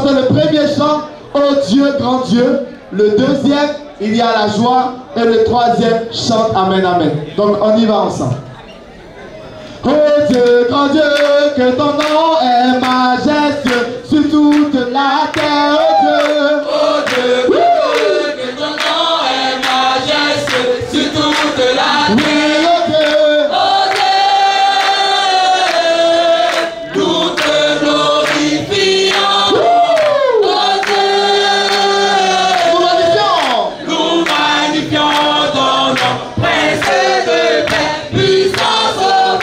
chanter le premier chant, oh Dieu, grand Dieu. Le deuxième, il y a la joie. Et le troisième, chante Amen, Amen. Donc on y va ensemble. Oh Dieu, grand Dieu, que ton nom est majestueux sur toute la terre, oh Dieu. Oh Dieu, grand Dieu, que ton nom est majestueux sur toute la terre. Oui, oh Dieu. Oh Dieu, nous te glorifions. Oh Dieu, nous magnifions ton nom, Prince de paix, puissant sauveur.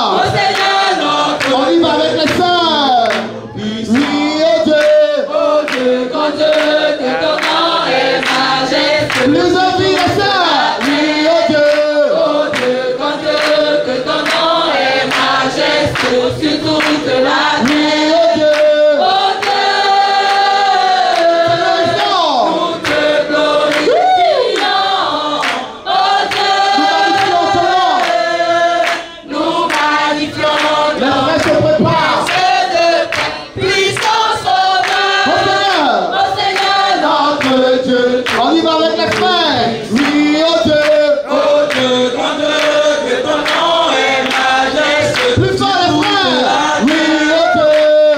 Oh Seigneur notre On y va avec les sœurs. Oui, oh Dieu. Oh Dieu, grand Dieu, que ton nom est majestueux. Les amis, les sœurs. Oui, oh Dieu. Oh Dieu, grand Dieu, que ton nom est majestueux sur toute la terre. Oui, oh Dieu. Oh Dieu, nous te glorifions. Oh Dieu, nous magnifions Les ton frères se préparent. Prince de paix, puissant sauveur. Oh Seigneur, Notre Dieu. On y va avec les frères. Oui, oh Dieu. oh Dieu, grand Dieu, que ton nom est majestueux. Plus fort les frères. Oui, oh Dieu.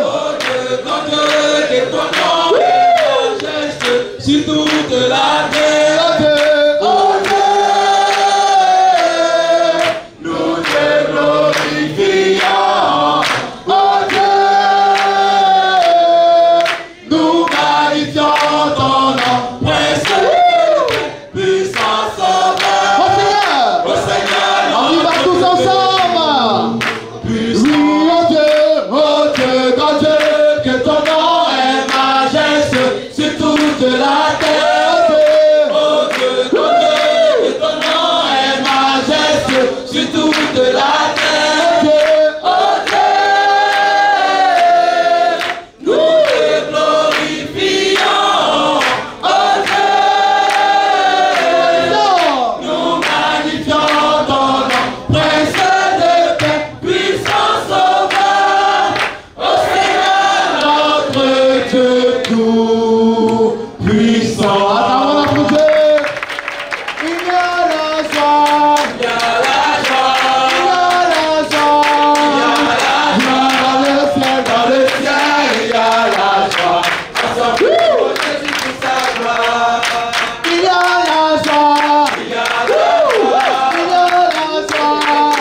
Oh Dieu, grand Dieu, que ton nom est majestueux sur toute la terre. Oh Dieu. Oh Dieu, nous te glorifions. Oh Dieu, nous magnifions ton nom, Prince de paix, puissant sauveur. Oh Seigneur. Oh Seigneur, On y va tous ensemble. Oui, oh Dieu, grand Dieu, que ton nom est majestueux sur toute la terre. Oh Dieu, grand Dieu, que ton nom est majestueux sur toute la terre. Oh Dieu, nous te glorifions. Oh Dieu, nous magnifions ton nom, Prince de paix, puissant sauveur. Oh Seigneur, notre Dieu tout puissant. Attends, on applaudit. Il y a la joie. Il y a la joie, Il y a la joie. il y a la joie. Dans le ciel, Il y a la joie. Ensemble, oh Jésus pour sa gloire. il y a la joie. Il y a la joie, Il y a la joie.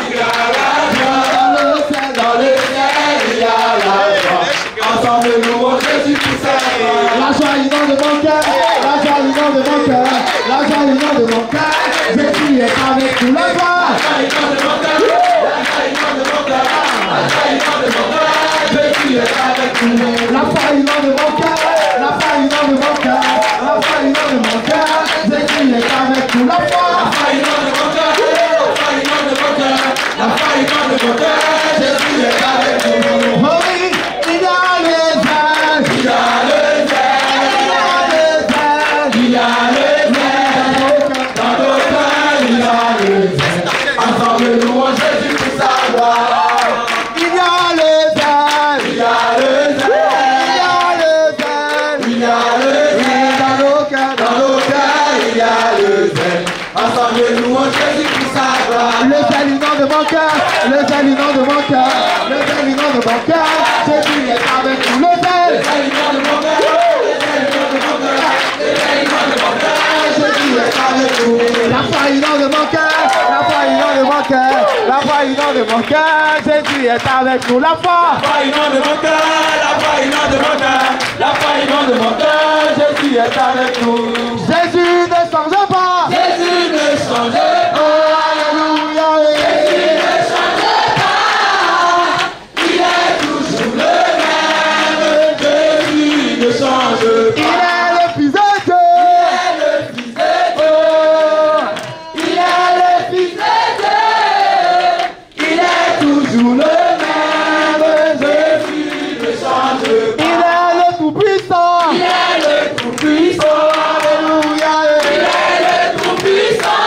il y a la joie. Dans le ciel, il y a la joie. Ensemble, nous, oh Jésus pour sa gloire. La joie inonde mon cœur. La joie inonde mon cœur. La joie inonde mon cœur. Jésus est avec nous. La joie. La foi inonde mon cœur. La foi inonde mon cœur. La foi inonde mon cœur. Jésus est avec nous. La foi. Oh oui, il y a les âges. Il y a les âges. Il y a les âges. Dans nos cœurs, il y a le zèle. Ensemble, nous, oh Jésus pour sa gloire. Il y a les âges. Il y a le zèle. Il y a les âges. Il y a le zèle. Dans nos cœurs. Dans nos cœurs, il y a le zèle. Ensemble, nous, oh Jésus pour sa gloire. Le zèle inonde mon cœur. Le zèle inonde mon cœur. Le zèle inonde mon cœur. Jésus est avec nous. Le zèle. Jésus est avec nous. La foi inonde mon cœur. La foi inonde mon cœur. La foi inonde mon cœur. Jésus est avec nous. La foi. La foi inonde mon cœur, la foi inonde mon cœur, la foi inonde mon cœur, Jésus est avec nous. Jésus ne change pas. Jésus ne change pas. Alléluia. Jésus ne change pas. Il est toujours le même. Jésus ne change Il pas. est le Fils de Dieu. Il est le Fils de Dieu. Il est toujours le même. Jésus ne change pas. Il est le Tout-Puissant. Il est le Tout-Puissant. Alléluia. Il est le Tout-Puissant.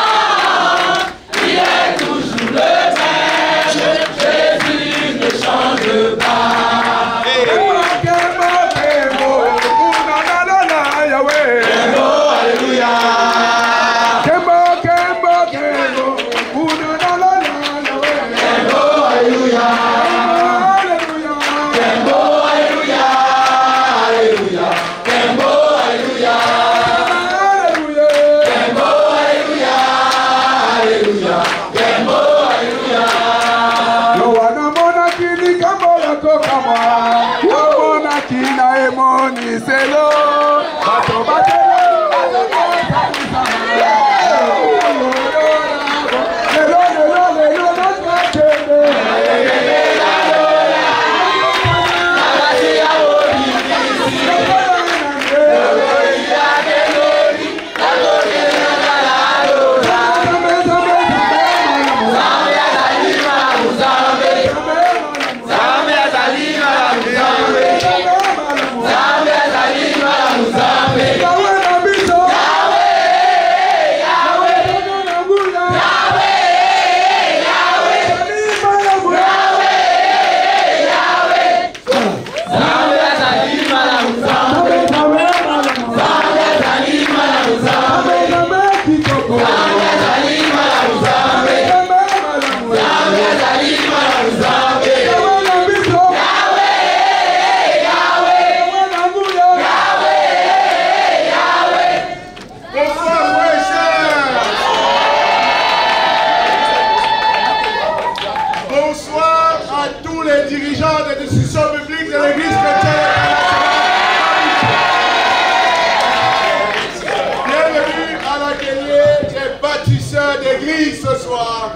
sœurs d'église ce soir.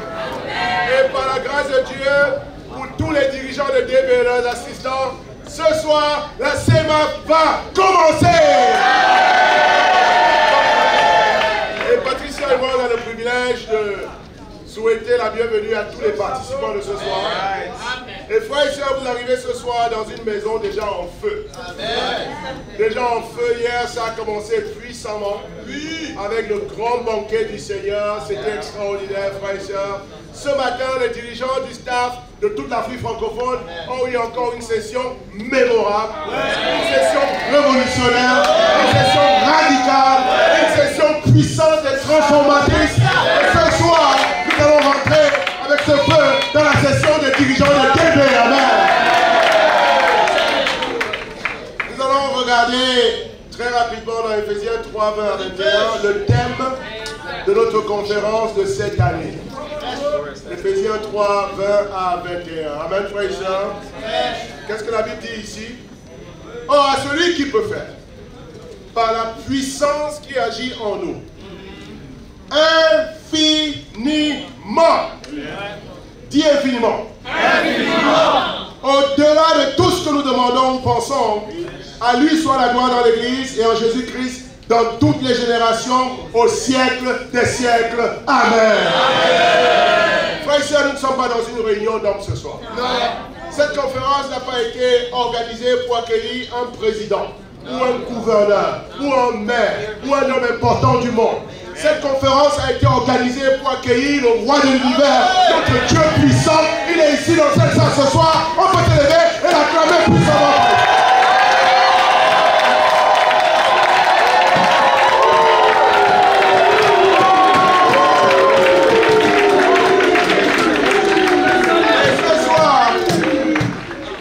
Et par la grâce de Dieu, pour tous les dirigeants de DB et leurs assistants, ce soir, la SEMA va commencer. Et Patricia et moi, on a le privilège de souhaiter la bienvenue à tous les participants de ce soir. Et frères et sœurs, vous arrivez ce soir dans une maison déjà en feu. Déjà en feu, hier ça a commencé puissamment. Avec le grand banquet du Seigneur, c'était extraordinaire, frères et sœurs. Ce matin, les dirigeants du staff de toute l'Afrique francophone ont eu encore une session mémorable, une session révolutionnaire, une session radicale, une session puissante et transformatrice. Et ce soir, nous allons rentrer avec ce feu dans la session des dirigeants de DB. Amen. Nous allons regarder très rapidement dans Ephésiens 3, 20 à 21 le thème de notre conférence de cette année. Ephésiens 3, 20 à 21. Amen, frères et sœurs. Qu'est-ce que la Bible dit ici? Or, à celui qui peut faire, par la puissance qui agit en nous, infiniment. Dis infiniment. Au-delà de tout ce que nous demandons ou pensons, à lui soit la gloire dans l'Église et en Jésus-Christ dans toutes les générations, au siècle des siècles. Amen. Frères et sœurs, nous ne sommes pas dans une réunion d'hommes ce soir. Non. Cette conférence n'a pas été organisée pour accueillir un président, ou un gouverneur, ou un maire, ou un homme important du monde. Cette conférence a été organisée pour accueillir le roi de l'univers, notre Dieu puissant. Il est ici dans cette salle ce soir. On peut se lever et l'acclamer puissamment.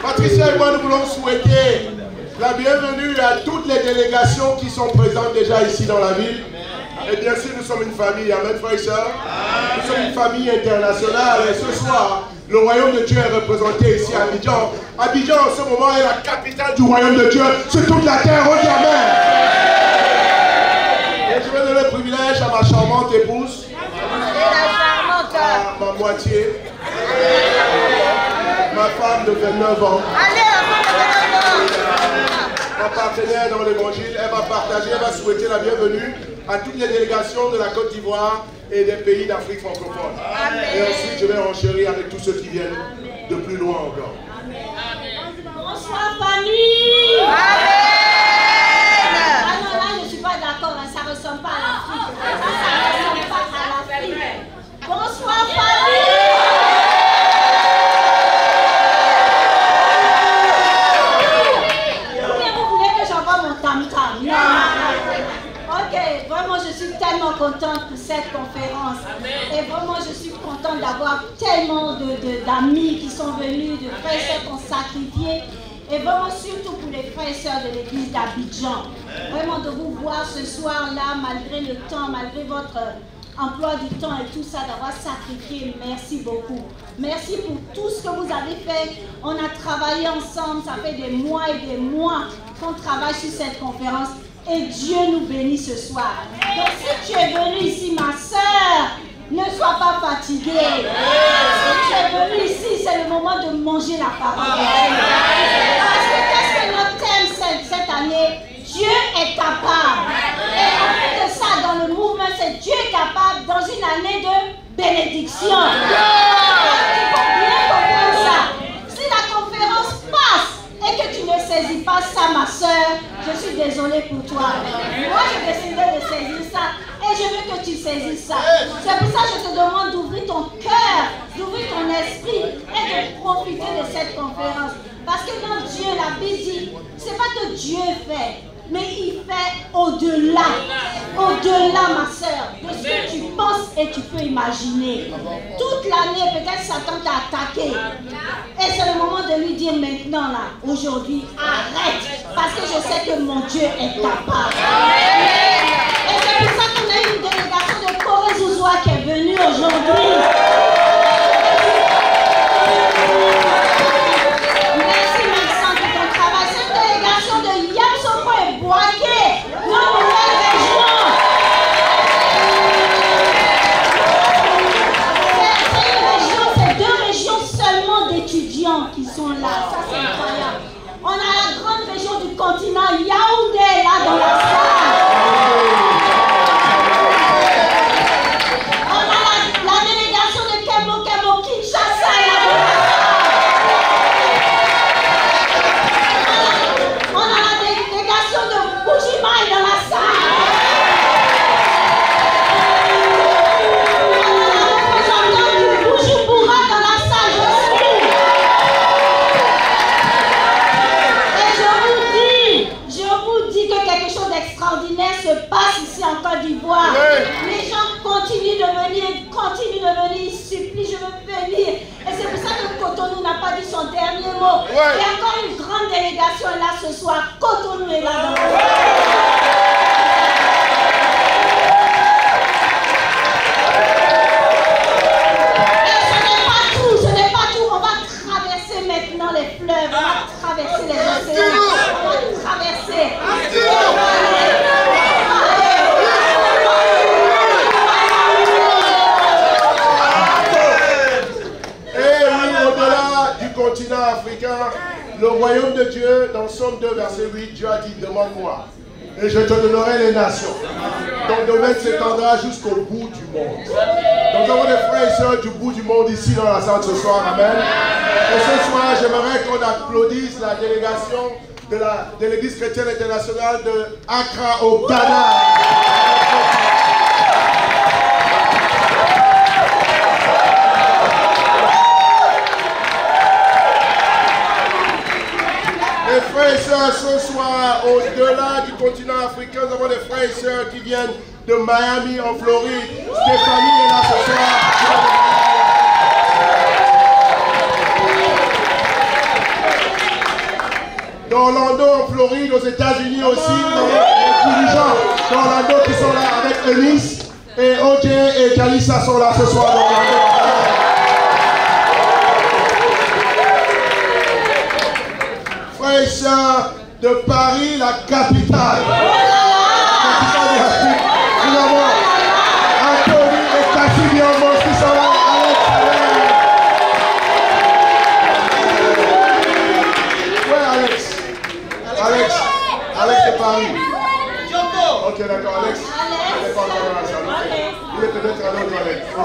Patricia et moi, nous voulons souhaiter la bienvenue à toutes les délégations qui sont présentes déjà ici dans la ville. Et bien sûr, nous sommes une famille, amen, frères et sœurs. Nous sommes une famille internationale. Et ce soir, le royaume de Dieu est représenté ici à Abidjan. Abidjan, en ce moment, est la capitale du royaume de Dieu sur toute la terre. On dit amen. Et je vais donner le privilège à ma charmante épouse, à ma moitié, ma femme de 29 ans, ma partenaire dans l'évangile. Elle va partager, elle va souhaiter la bienvenue à toutes les délégations de la Côte d'Ivoire et des pays d'Afrique francophone. Et ensuite, je vais enchérir avec tous ceux qui viennent de plus loin encore. Bonsoir famille. Amen. Ah non, là je ne suis pas d'accord, hein, ça ne ressemble pas à l'Afrique. Ça ne ressemble pas à l'Afrique. Bonsoir famille. Ok, vraiment je suis tellement contente pour cette conférence. Et vraiment je suis contente d'avoir tellement d'amis qui sont venus, de frères et sœurs qui ont sacrifié. Et vraiment surtout pour les frères et sœurs de l'église d'Abidjan. Vraiment de vous voir ce soir-là, malgré le temps, malgré votre emploi du temps et tout ça, d'avoir sacrifié. Merci beaucoup. Merci pour tout ce que vous avez fait. On a travaillé ensemble, ça fait des mois et des mois qu'on travaille sur cette conférence. Et Dieu nous bénit ce soir. Donc si tu es venu ici, ma soeur, ne sois pas fatiguée. Si tu es venu ici, c'est le moment de manger la parole de Dieu. Parce que qu'est-ce que notre thème cette année? Dieu est capable. Et en plus de ça, dans le mouvement, c'est Dieu est capable dans une année de bénédiction. Il faut bien comprendre ça. Si la conférence passe et que tu ne saisis pas ça, ma soeur, je suis désolée pour toi. Moi, j'ai décidé de saisir ça et je veux que tu saisisses ça. C'est pour ça que je te demande d'ouvrir ton cœur, d'ouvrir ton esprit et de profiter de cette conférence. Parce que quand Dieu, la Bible dit, c'est pas que Dieu fait, mais il fait au-delà. Au-delà, ma soeur, de ce que tu penses et tu peux imaginer. Toute l'année, peut-être Satan t'a attaqué. Et c'est le moment de lui dire maintenant, là, aujourd'hui, arrête. Parce que je sais que mon Dieu est capable. Et c'est pour ça qu'on a eu une délégation de Corée-Zouzoua qui est venue aujourd'hui. Merci, Maxence, de ton travail. C'est une délégation de Yamsoko et Boaké. Nous nous réjouissons. est là dans le ce n'est pas tout. On va traverser maintenant les fleuves, on va traverser les océans, on va traverser. Continent africain, le royaume de Dieu, dans Somme 2, verset 8, Dieu a dit, demande-moi, et je te donnerai les nations. Ton domaine s'étendra jusqu'au bout du monde. Donc nous avons des frères et sœurs du bout du monde ici dans la salle ce soir, amen. Et ce soir, j'aimerais qu'on applaudisse la délégation de l'Église chrétienne internationale de Accra au Ghana. Mes frères et sœurs, ce soir, au-delà du continent africain, nous avons des frères et sœurs qui viennent de Miami en Floride. Stéphanie est là ce soir. D'Orlando en Floride, aux États-Unis aussi, nous avons des dirigeants d'Orlando qui sont là avec Elise. Et OJ et Kalissa sont là ce soir d'Orlando. Frères et sœurs de Paris, la capitale. Capitale de l'Afrique. Nous avons Anthony et Cassie Biambos qui sont là. Alex. Alex de Paris. Ok, d'accord, Alex. Il n'est pas encore dans la salle. Il est peut-être à l'autre toilette. Ok,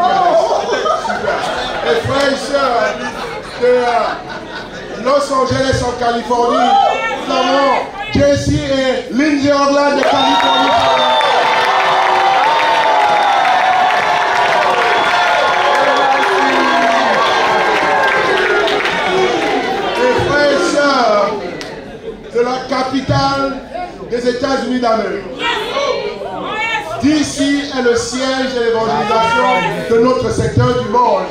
Alex. Super. Et frères et sœurs de Los Angeles en Californie, nous avons Jesse et Lindsay Orland de Californie. Et frères et sœurs de la capitale des États-Unis d'Amérique. DC est le siège de l'évangélisation de notre secteur du monde.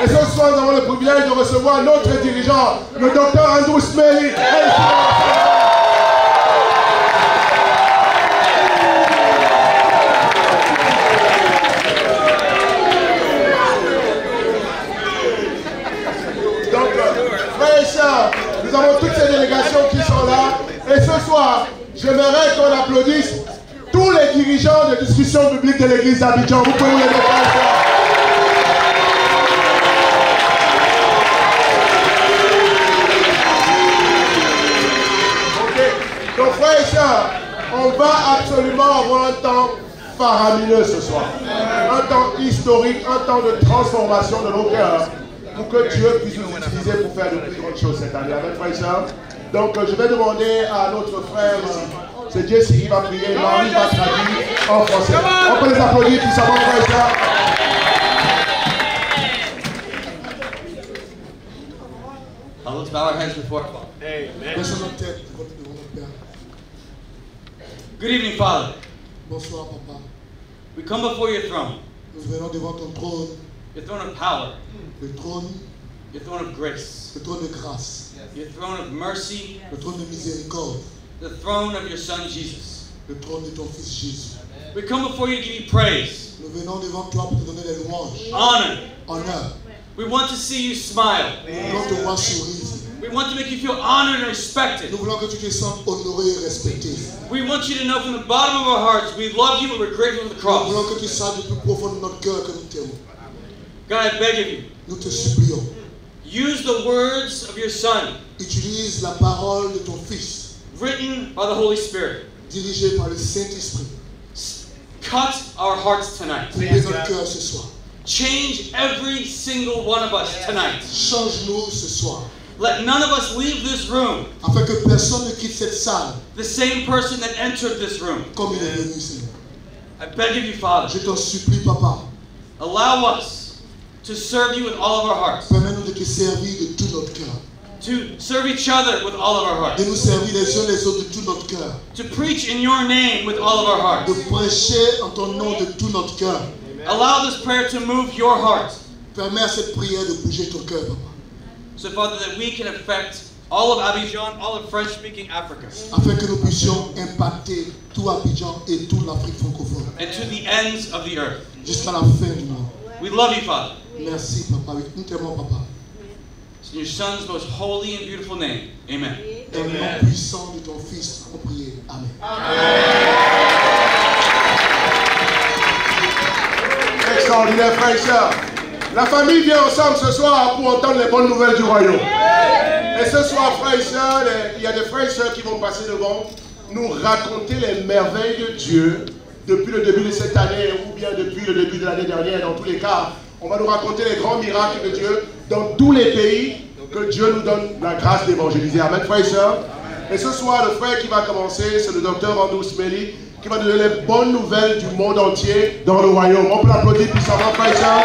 Et ce soir, nous avons le privilège de recevoir notre dirigeant, le docteur Andrew Smelly. Donc, frères et sœurs, nous avons toutes ces délégations qui sont là. Et ce soir, j'aimerais qu'on applaudisse tous les dirigeants de discussion publique de l'église d'Abidjan. Vous pouvez les déplacer. Donc frères et sœurs, on va absolument avoir un temps faramineux ce soir. Un temps historique, un temps de transformation de nos cœurs pour que Dieu puisse nous utiliser pour faire de plus grandes choses cette année. Amen, frères et sœurs. Donc je vais demander à notre frère, c'est Jesse qui va prier, Marie va traduire en français. On peut les applaudir puissamment, frères et sœurs. Let's bow our heads before. Good evening, Father. Bonsoir, Papa. We come before your throne, Nous venons devant ton trône, your throne of power, le trône of grace, de grâce, your throne of mercy, le trône de miséricorde, the throne of your Son Jesus. le trône de ton Fils Jésus. We come before you to give you praise, Nous venons devant toi pour te donner des louanges, honor. honneur. We want to see you smile. Nous voulons te voir sourire. We want to make you feel honored and respected. Nous voulons que tu te sentes honoré et respecté. We want you to know from the bottom of our hearts we love you and we're grateful for the Nous cross. voulons que tu saches du plus profond de notre cœur que nous t'aimons. God, I beg of you, Nous te supplions. use the words of your Son, Utilise la parole de ton Fils, written by the Holy Spirit. dirigée par le Saint-Esprit, Cut our hearts tonight. couper notre cœur ce soir. Change every single one of us tonight. Change-nous ce soir, Let none of us leave this room afin que personne ne quitte cette salle the same person that entered this room. comme il est venu, Seigneur. I beg of you, Father, Je t'en supplie, Papa, allow us to serve you with all of our hearts, permets-nous de te servir de tout notre cœur, to serve each other with all of our hearts, de nous servir les uns les autres de tout notre cœur, to preach in your name with all of our hearts. de prêcher en ton nom de tout notre cœur. Allow this prayer to move your heart, Permets à cette prière de bouger ton cœur, Papa, so Father, that we can affect all of Abidjan, all of French-speaking Africa, afin que nous puissions impacter tout Abidjan et toute l'Afrique francophone and to the ends of the earth. jusqu'à la fin du monde. We love you, Father. Merci, Papa. Oui, nous t'aimons, Papa. In your Son's most holy and beautiful name, amen. Dans le nom puissant de ton Fils, on prie. Amen. Extraordinaire, frères et sœurs. La famille vient ensemble ce soir pour entendre les bonnes nouvelles du royaume. Et ce soir, frères et sœurs, il y a des frères et sœurs qui vont passer devant nous raconter les merveilles de Dieu depuis le début de cette année ou bien depuis le début de l'année dernière. Dans tous les cas, on va nous raconter les grands miracles de Dieu dans tous les pays que Dieu nous donne la grâce d'évangéliser. Amen, frères et sœurs. Et ce soir, le frère qui va commencer, c'est le docteur Andrew Smelly, qui va nous donner les bonnes nouvelles du monde entier dans le royaume. On peut l'applaudir puissamment, frères et sœurs.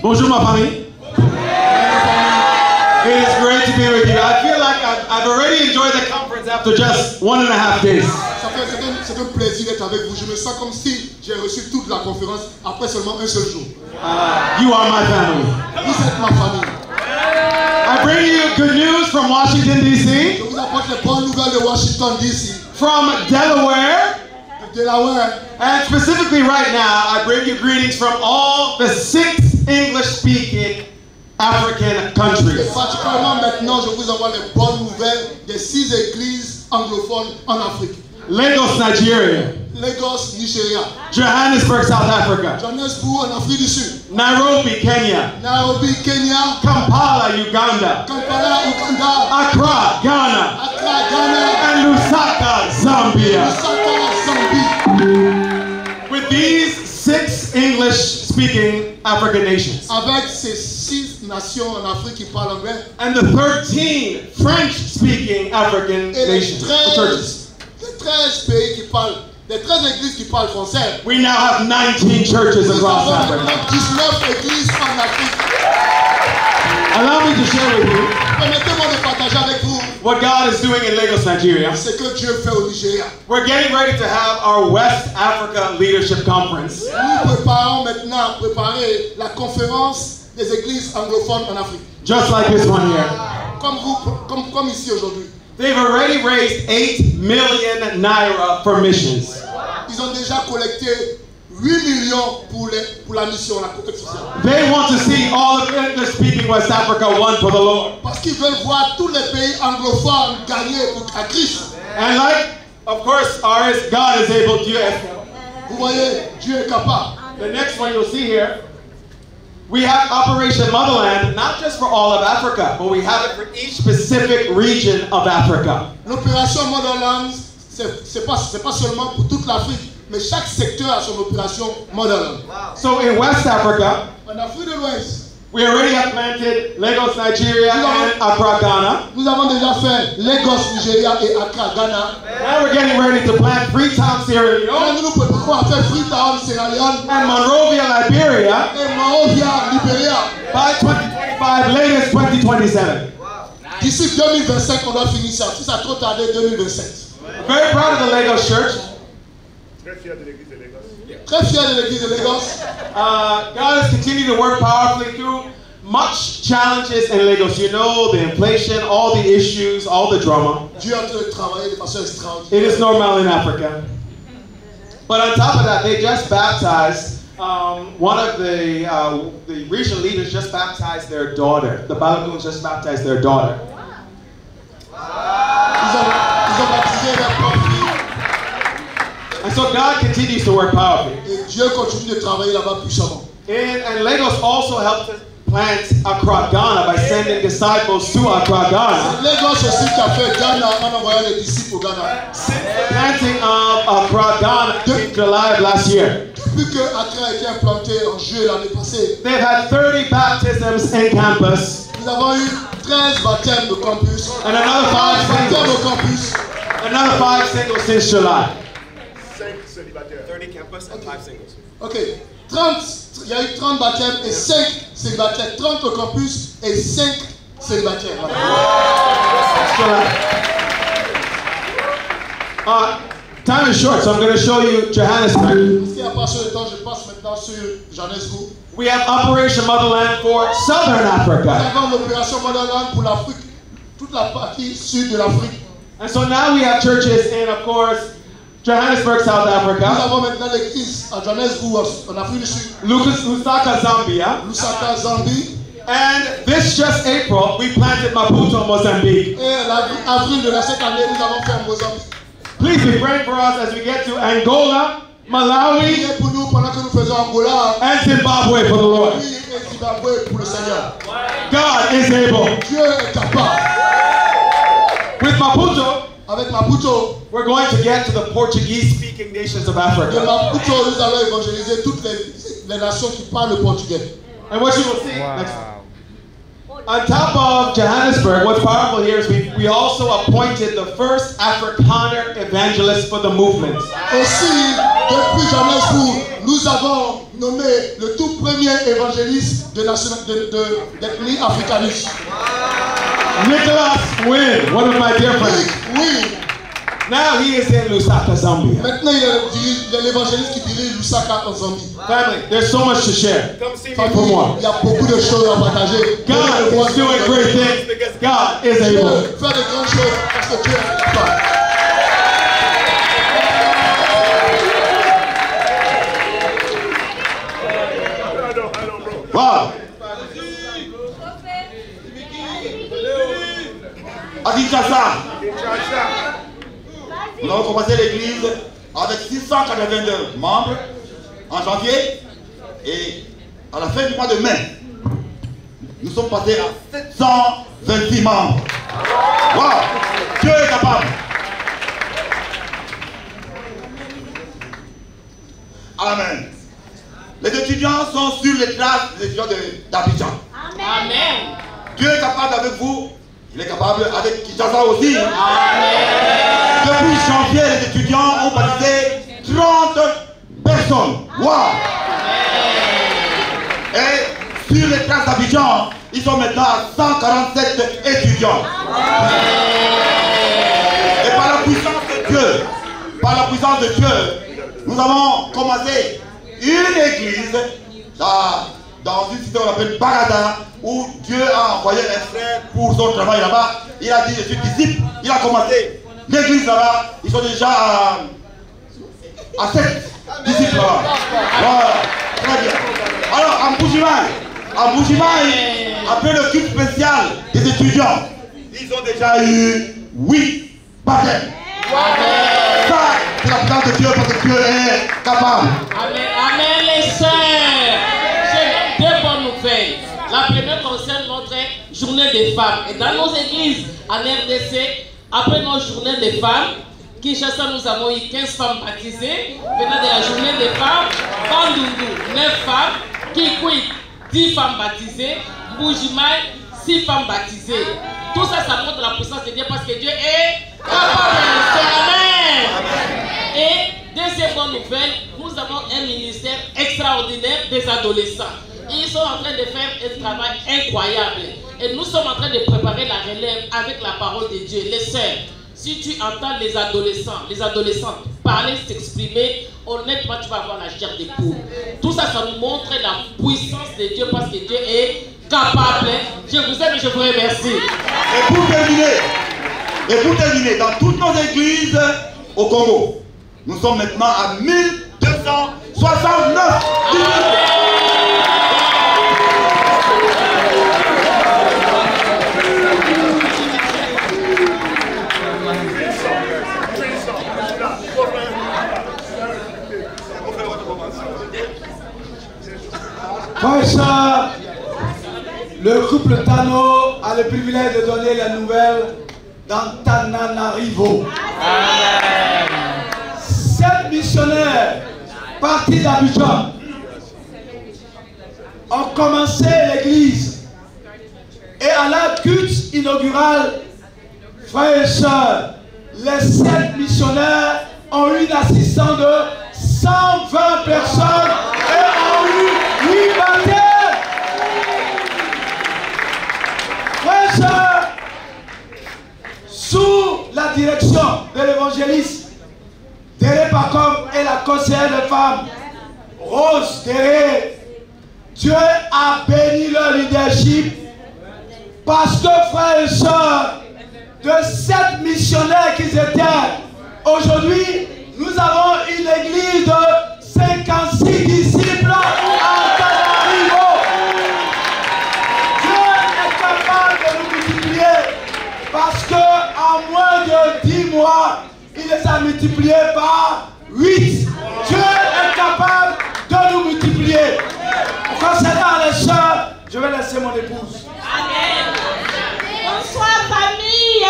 Bonjour ma famille. It is great to be with you. I feel like I've already enjoyed the conference after just 1.5 days. C'est un plaisir d'être avec vous. Je me sens comme si j'ai reçu toute la conférence après seulement un seul jour. You are my family. Vous êtes ma famille. I bring you good news from Washington, D.C., Je vous apporte les bonnes nouvelles de Washington, D.C., from Delaware, de Delaware. and specifically right now, I bring you greetings from all the 6 English-speaking African Et countries. particulièrement maintenant, je vous envoie les bonnes nouvelles des 6 églises anglophones en Afrique. Lagos, Nigeria. Lagos, Nigeria. Johannesburg, South Africa. Johannesburg, en Afrique du Sud. Nairobi, Kenya. Nairobi, Kenya. Kampala, Uganda. Kampala, Uganda. Accra, Ghana. Accra, Ghana. And Lusaka, Zambia. Lusaka, Zambie. With these 6 English-speaking African nations Avec ces 6 nations en Afrique qui parlent anglais and the 13 French-speaking African et les nations, churches, 13 pays qui parlent, les 13 églises qui parlent français. we now have 19 churches Nous across avons Africa. maintenant 19 églises en Afrique. Allow me to share with you Permettez-moi de partager avec vous what God is doing in Lagos, Nigeria. ce que Dieu fait au Nigeria. We're getting ready to have our West Africa Leadership Conference. Nous préparons maintenant préparer la conférence des églises anglophones en Afrique. Just like this one here. Comme ici aujourd'hui. They've already raised 8 million naira for missions. Ils ont déjà collecté 8 millions pour la mission, la collecte sociale. They want to see all of English-speaking West Africa won for the Lord. Parce qu'ils veulent voir tous les pays anglophones gagner à Christ. And like, of course, ours, God is able to. Vous voyez, Dieu est capable. The next one you'll see here, we have Operation Motherland, not just for all of Africa, but we have it for each specific region of Africa. L'opération Motherland, c'est pas seulement pour toute l'Afrique, mais chaque secteur a son opération Motherland. So in West Africa, En Afrique de l'Ouest, we already have planted Lagos, Nigeria, and Accra, Ghana. nous avons déjà fait Lagos, Nigeria et Accra, Ghana. Now we're getting ready to plant Freetown, Sierra Là, Leone, nous préparons à faire Freetown, Sierra Leone and Monrovia, Liberia, et Monrovia, Libéria. by 2025, latest 2027. D'ici 2025, on doit finir ça. Si ça a trop tardé, 2027. Very proud of the Lagos Church. Très fier de l'église de Lagos. Très fier de l'église de Lagos. God has continued to work powerfully through much challenges in Lagos. You know, the inflation, all the issues, all the drama. Dieu est en train de travailler de façon extraordinaire. It is normal in Africa. But on top of that, they just baptized one of the regional leaders just baptized their daughter. The Balagoons just baptized their daughter. Ils ont baptisé leur propre fille. And so God continues to work powerfully. Et Dieu continue de travailler là-bas puissamment. And Lagos also helped us plant Accra, Ghana by sending disciples to Accra, Ghana. Lagos aussi qui a fait Ghana en envoyant les disciples au Ghana. Planting of Accra, Ghana in July of last year. Depuis que Accra a été implanté en juillet l'année passée, They've had 30 baptisms in campus nous avons eu 13 baptêmes de campus. and another 5 Baptêmes singles. au campus. Another 5 singles since July. 5 célibataires. 30 campus and 5 singles. Ok. 30, il y a eu 30 baptêmes et 5 célibataires. 30 au campus et 5 célibataires. Voilà. July. time is short, so I'm going to show you Johannesburg. Parce qu'il n'y a pas assez de temps, je passe maintenant sur Johannesburg. We have Operation Motherland for Southern Nous Africa. avons l'opération Motherland pour l'Afrique, toute la partie sud de l'Afrique. And so now we have churches in, of course, Johannesburg, South Nous Africa, avons maintenant l'église à Johannesburg, en Afrique du Sud, Lusaka, Zambia, Lusaka, Zambie. and this just April, we planted Maputo, Mozambique. Et l'avril de cette année, nous avons fait Mozambique. Please be praying for us as we get to Angola, Malawi, Priez pour nous pendant que nous faisons Angola. and Zimbabwe for the Lord. Oui, et Zimbabwe pour le Seigneur. God is able. Dieu est capable. With Maputo, Avec Maputo, we're going to get to the Portuguese-speaking nations of de Africa. Maputo, nous allons évangéliser toutes les nations qui parlent le portugais. And what you will see next. On top of Johannesburg, what's powerful here is we also appointed the first Afrikaner evangelist for the movement. Aussi, depuis Johannesburg, nous avons nommé le tout premier évangéliste d'ethnie africaniste. Nicholas Wynn, one of my dear friends. Oui, Now he is in Lusaka, Zambia. maintenant il est l'évangéliste qui dirige Lusaka en Zambie. Family, there's so much to share. Famille, il y a beaucoup de choses à partager. God is doing great things because God is Dieu able. fait de grandes choses parce que Dieu est capable. Wow. À Kinshasa, nous avons commencé l'église avec 682 membres en janvier et à la fin du mois de mai, nous sommes passés à 726 membres. Wow! Dieu est capable. Amen. Les étudiants sont sur les traces des étudiants d'Abidjan. Amen. Dieu est capable avec vous. Il est capable avec Kinshasa aussi. Depuis janvier, les étudiants ont baptisé 30 personnes. Wow! Et sur les traces d'Abidjan, ils sont maintenant à 147 étudiants. Et par la puissance de Dieu, nous avons commencé une église dans une cité qu'on appelle Barada, où Dieu a envoyé un frère pour son travail là-bas. Il a dit, je suis disciple. Il a commencé l'église là-bas. Ils sont déjà à 7 disciples là-bas. Voilà, très bien. Alors, à Mbujimaï, après le culte spécial des étudiants, ils ont déjà eu 8 baptêmes. Ça, c'est la puissance de Dieu parce que Dieu est capable. Amen, amen les sœurs. J'ai deux bonnes nouvelles. La première concerne notre journée des femmes. Et dans nos églises en RDC, après nos journées des femmes, Kinshasa, nous avons eu 15 femmes baptisées venant de la journée des femmes. Bandundu, 9 femmes. Kikwit, 10 femmes baptisées. Mbujimaï, 6 femmes baptisées. Tout ça, ça montre la puissance de Dieu parce que Dieu est capable. Amen. Et deuxième bonne nouvelle, nous avons un ministère extraordinaire des adolescents. Ils sont en train de faire un travail incroyable. Et nous sommes en train de préparer la relève avec la parole de Dieu. Les sœurs, si tu entends les adolescentes parler, s'exprimer, honnêtement, tu vas avoir la chair des poule. Tout ça, ça nous montre la puissance de Dieu parce que Dieu est capable. Je vous aime et je vous remercie. Et pour terminer, dans toutes nos églises au Congo, nous sommes maintenant à 1269 disciples. Frère et sœurs, le couple Tano a le privilège de donner la nouvelle dans Tananarivo. 7 missionnaires partis d'Abidjan ont commencé l'église. Et à la culte inaugurale, frères et sœurs, les 7 missionnaires ont eu une assistance de 120 personnes et ont eu 8 baptêmes. Frères et sœurs, sous la direction de l'évangéliste Des pas comme est la conseillère de femmes, Rose Terré. Dieu a béni leur leadership parce que, frères et sœurs, de 7 missionnaires qu'ils étaient, aujourd'hui, nous avons une église de 56 disciples à Antananarivo. Dieu est capable de nous multiplier parce qu'en moins de 10 mois, il les a multipliés par 8. Dieu est capable de nous multiplier. Concernant les sœurs, je vais laisser mon épouse. Amen. Bonsoir famille.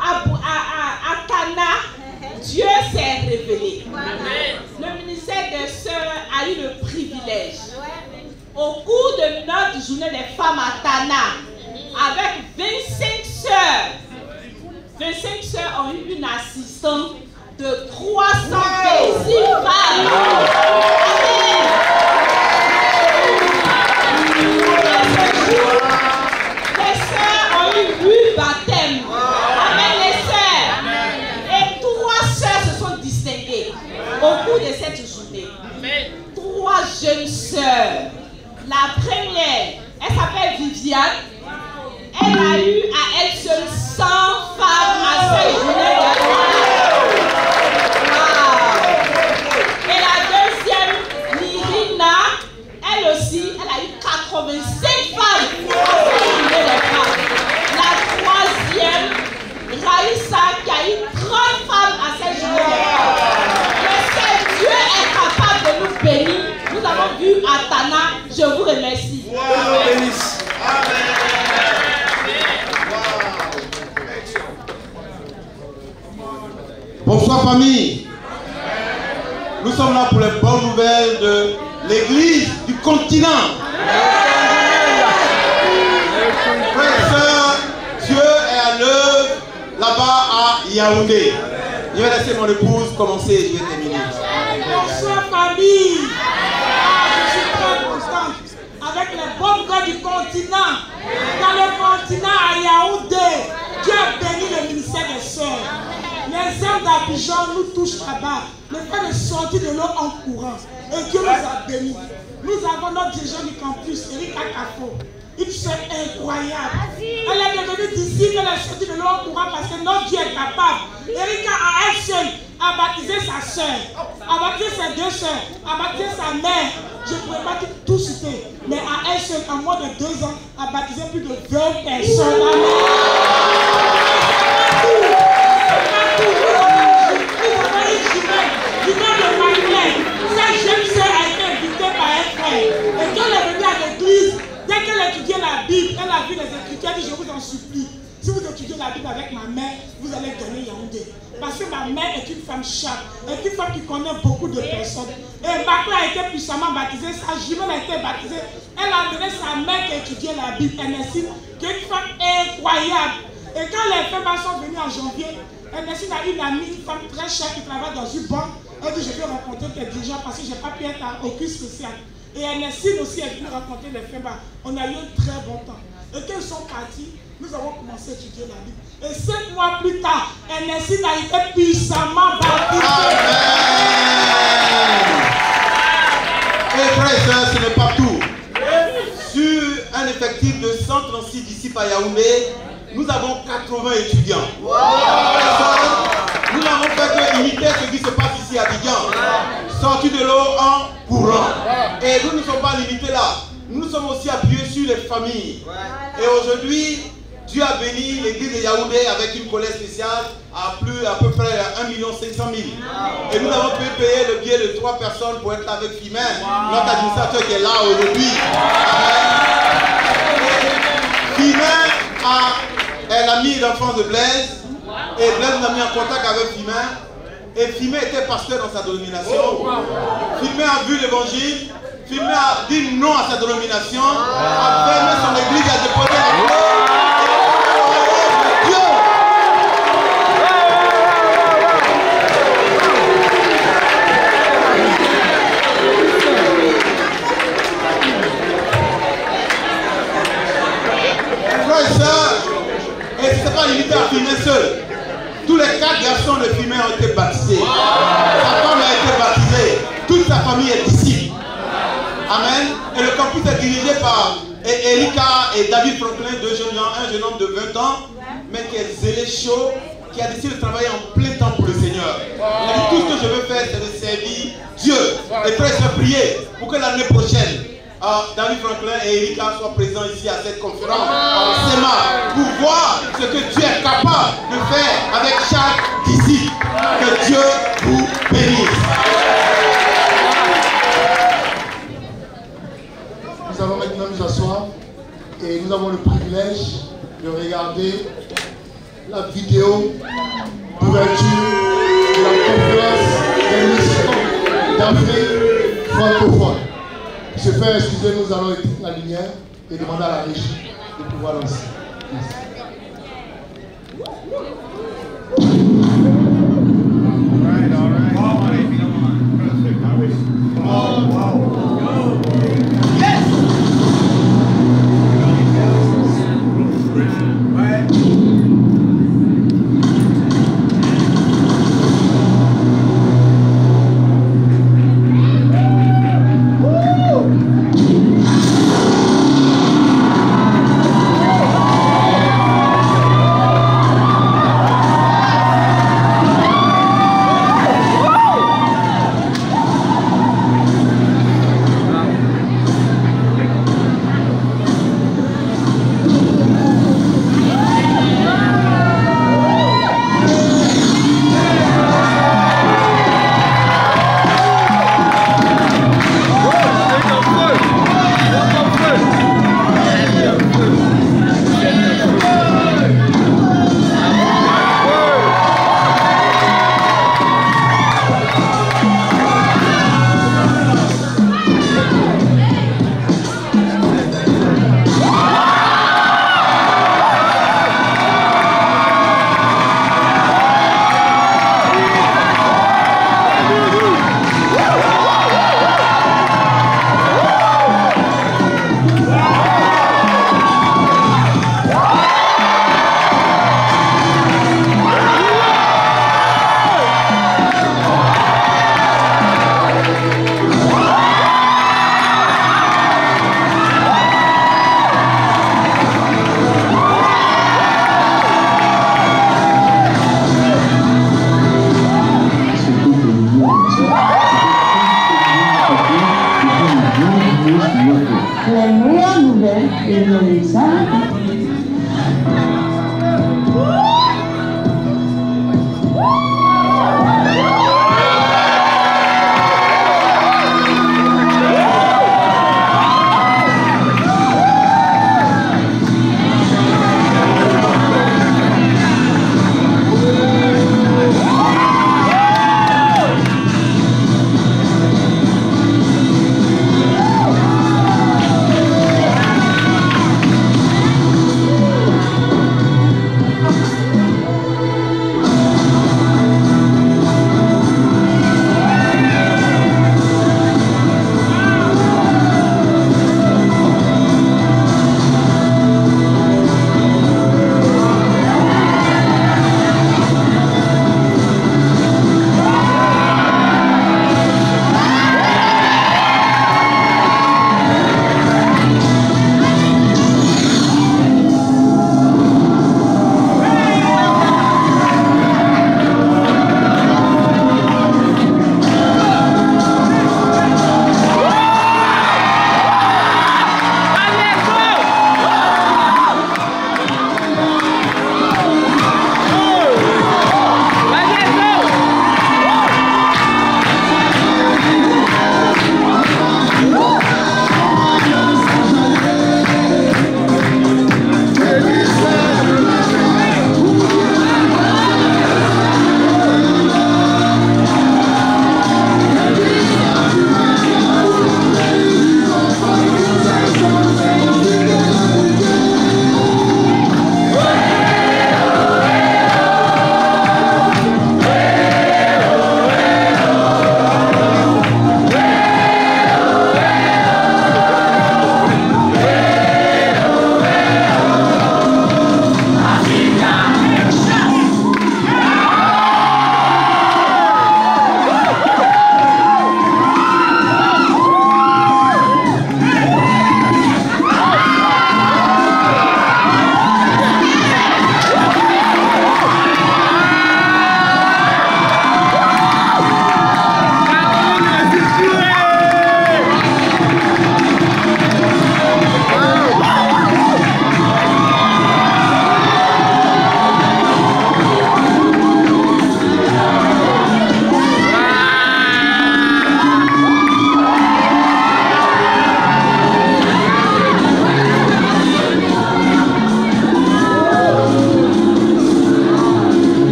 À Cana, Dieu s'est révélé. Le ministère des sœurs a eu le privilège, au cours de notre journée des femmes à Cana, avec 25 sœurs. 25 sœurs ont eu une assistante de 326 femmes. Les sœurs ont eu 8 baptêmes. Amen, les sœurs. Et 3 sœurs se sont distinguées au cours de cette journée. 3 jeunes sœurs. La première, elle s'appelle Viviane. Elle a eu à elle seule 100 femmes à cette journée. Et la deuxième, Nirina, elle aussi, elle a eu 85 femmes à cette journée des femmes. La troisième, Raïssa, qui a eu 30 femmes à cette journée des femmes. Mais que Dieu est capable de nous bénir. Nous avons vu à Tana, je vous remercie. Amen. Bonsoir famille. Nous sommes là pour les bonnes nouvelles de l'église du continent. Frères et sœurs, Dieu est à l'œuvre là-bas à Yaoundé. Je vais laisser mon épouse commencer et je vais terminer. Bonsoir famille. Je suis très constante avec les bonnes nouvelles du continent. Dans le continent à Yaoundé, Dieu a béni le ministère des sœurs. Les hommes d'Abidjan nous touchent là-bas. Le fait de sortir de l'eau en courant. Et Dieu nous a bénis. Nous avons notre dirigeant du campus, Erika Kafo. Une sœur incroyable. Elle est devenue disciple, elle est sortie de l'eau en courant parce que notre Dieu est capable. Erika a elle seule a baptisé sa sœur, a baptisé ses 2 sœurs, a baptisé sa mère. Je ne pourrais pas tout citer. Mais à elle seule, en moins de 2 ans, a baptisé plus de 20 personnes. Cette jeune sœur a été invitée par un frère. Et quand elle est venue à l'église, dès qu'elle étudiait la Bible, elle a vu les Écritures, elle dit: je vous en supplie, si vous étudiez la Bible avec ma mère, vous allez gagner Yaoundé. Parce que ma mère est une femme chaste, est une femme qui connaît beaucoup de personnes. Et Bakla a été puissamment baptisée, sa jumelle a été baptisée. Elle a donné sa mère qui étudiait la Bible, Ernestine, qui est une femme incroyable. Et quand les femmes sont venues en janvier, Ernestine a une amie, une femme très chère qui travaille dans une banque. Elle dit: je vais rencontrer tes dirigeants parce que je n'ai pas pu être à aucune spéciale. Et Ernestine aussi est venue rencontrer les femmes. On a eu un très bon temps. Et quand ils sont partis, nous avons commencé à étudier la Bible. Et 5 mois plus tard, Ernestine a été puissamment baptisée. Et frères et sœurs, ce n'est pas tout. Sur un effectif de 136 disciples à Yaoundé, nous avons 80 étudiants. Nous n'avons fait que imiter ce qui se passe ici à Abidjan. Sortir de l'eau en courant. Et nous ne sommes pas limités là. Nous nous sommes aussi appuyés sur les familles. Et aujourd'hui, Dieu a béni l'église de Yaoundé avec une collecte spéciale à peu près 1 500 000. Et nous avons pu payer le billet de 3 personnes pour être là avec Fimen, notre administrateur qui est là aujourd'hui. Fimen est l'ami d'enfance de Blaise. Et Blaise nous a mis en contact avec Fimen. Et Fimen était pasteur dans sa dénomination. Fimen a vu l'évangile. Fimen a dit non à sa dénomination. A fermé son église et a déposé la foi. Dieu. Frères et sœurs, et ce n'est pas limité à Fimen seul. Tous les 4 garçons de Fimen Franklin ont été baptisés. Sa femme a été baptisée. Toute sa famille est disciple. Amen. Et le campus est dirigé par Erika et David Franklin, deux jeunes gens, un jeune homme de 20 ans, mais qui est zélé chaud, qui a décidé de travailler en plein temps pour le Seigneur. Il a dit, tout ce que je veux faire, c'est de servir Dieu. Et frère, je vais prier pour que l'année prochaine, David Franklin et Erika soient présents ici à cette conférence en SEMA pour voir ce que Dieu est capable de faire avec chaque disciple. Que Dieu vous bénisse. Nous allons maintenant nous asseoir et nous avons le privilège de regarder la vidéo d'ouverture de la conférence des missions d'Afrique francophone. Monsieur Frère, excusez, nous allons éteindre la lumière et demander à la régie de pouvoir lancer. Merci.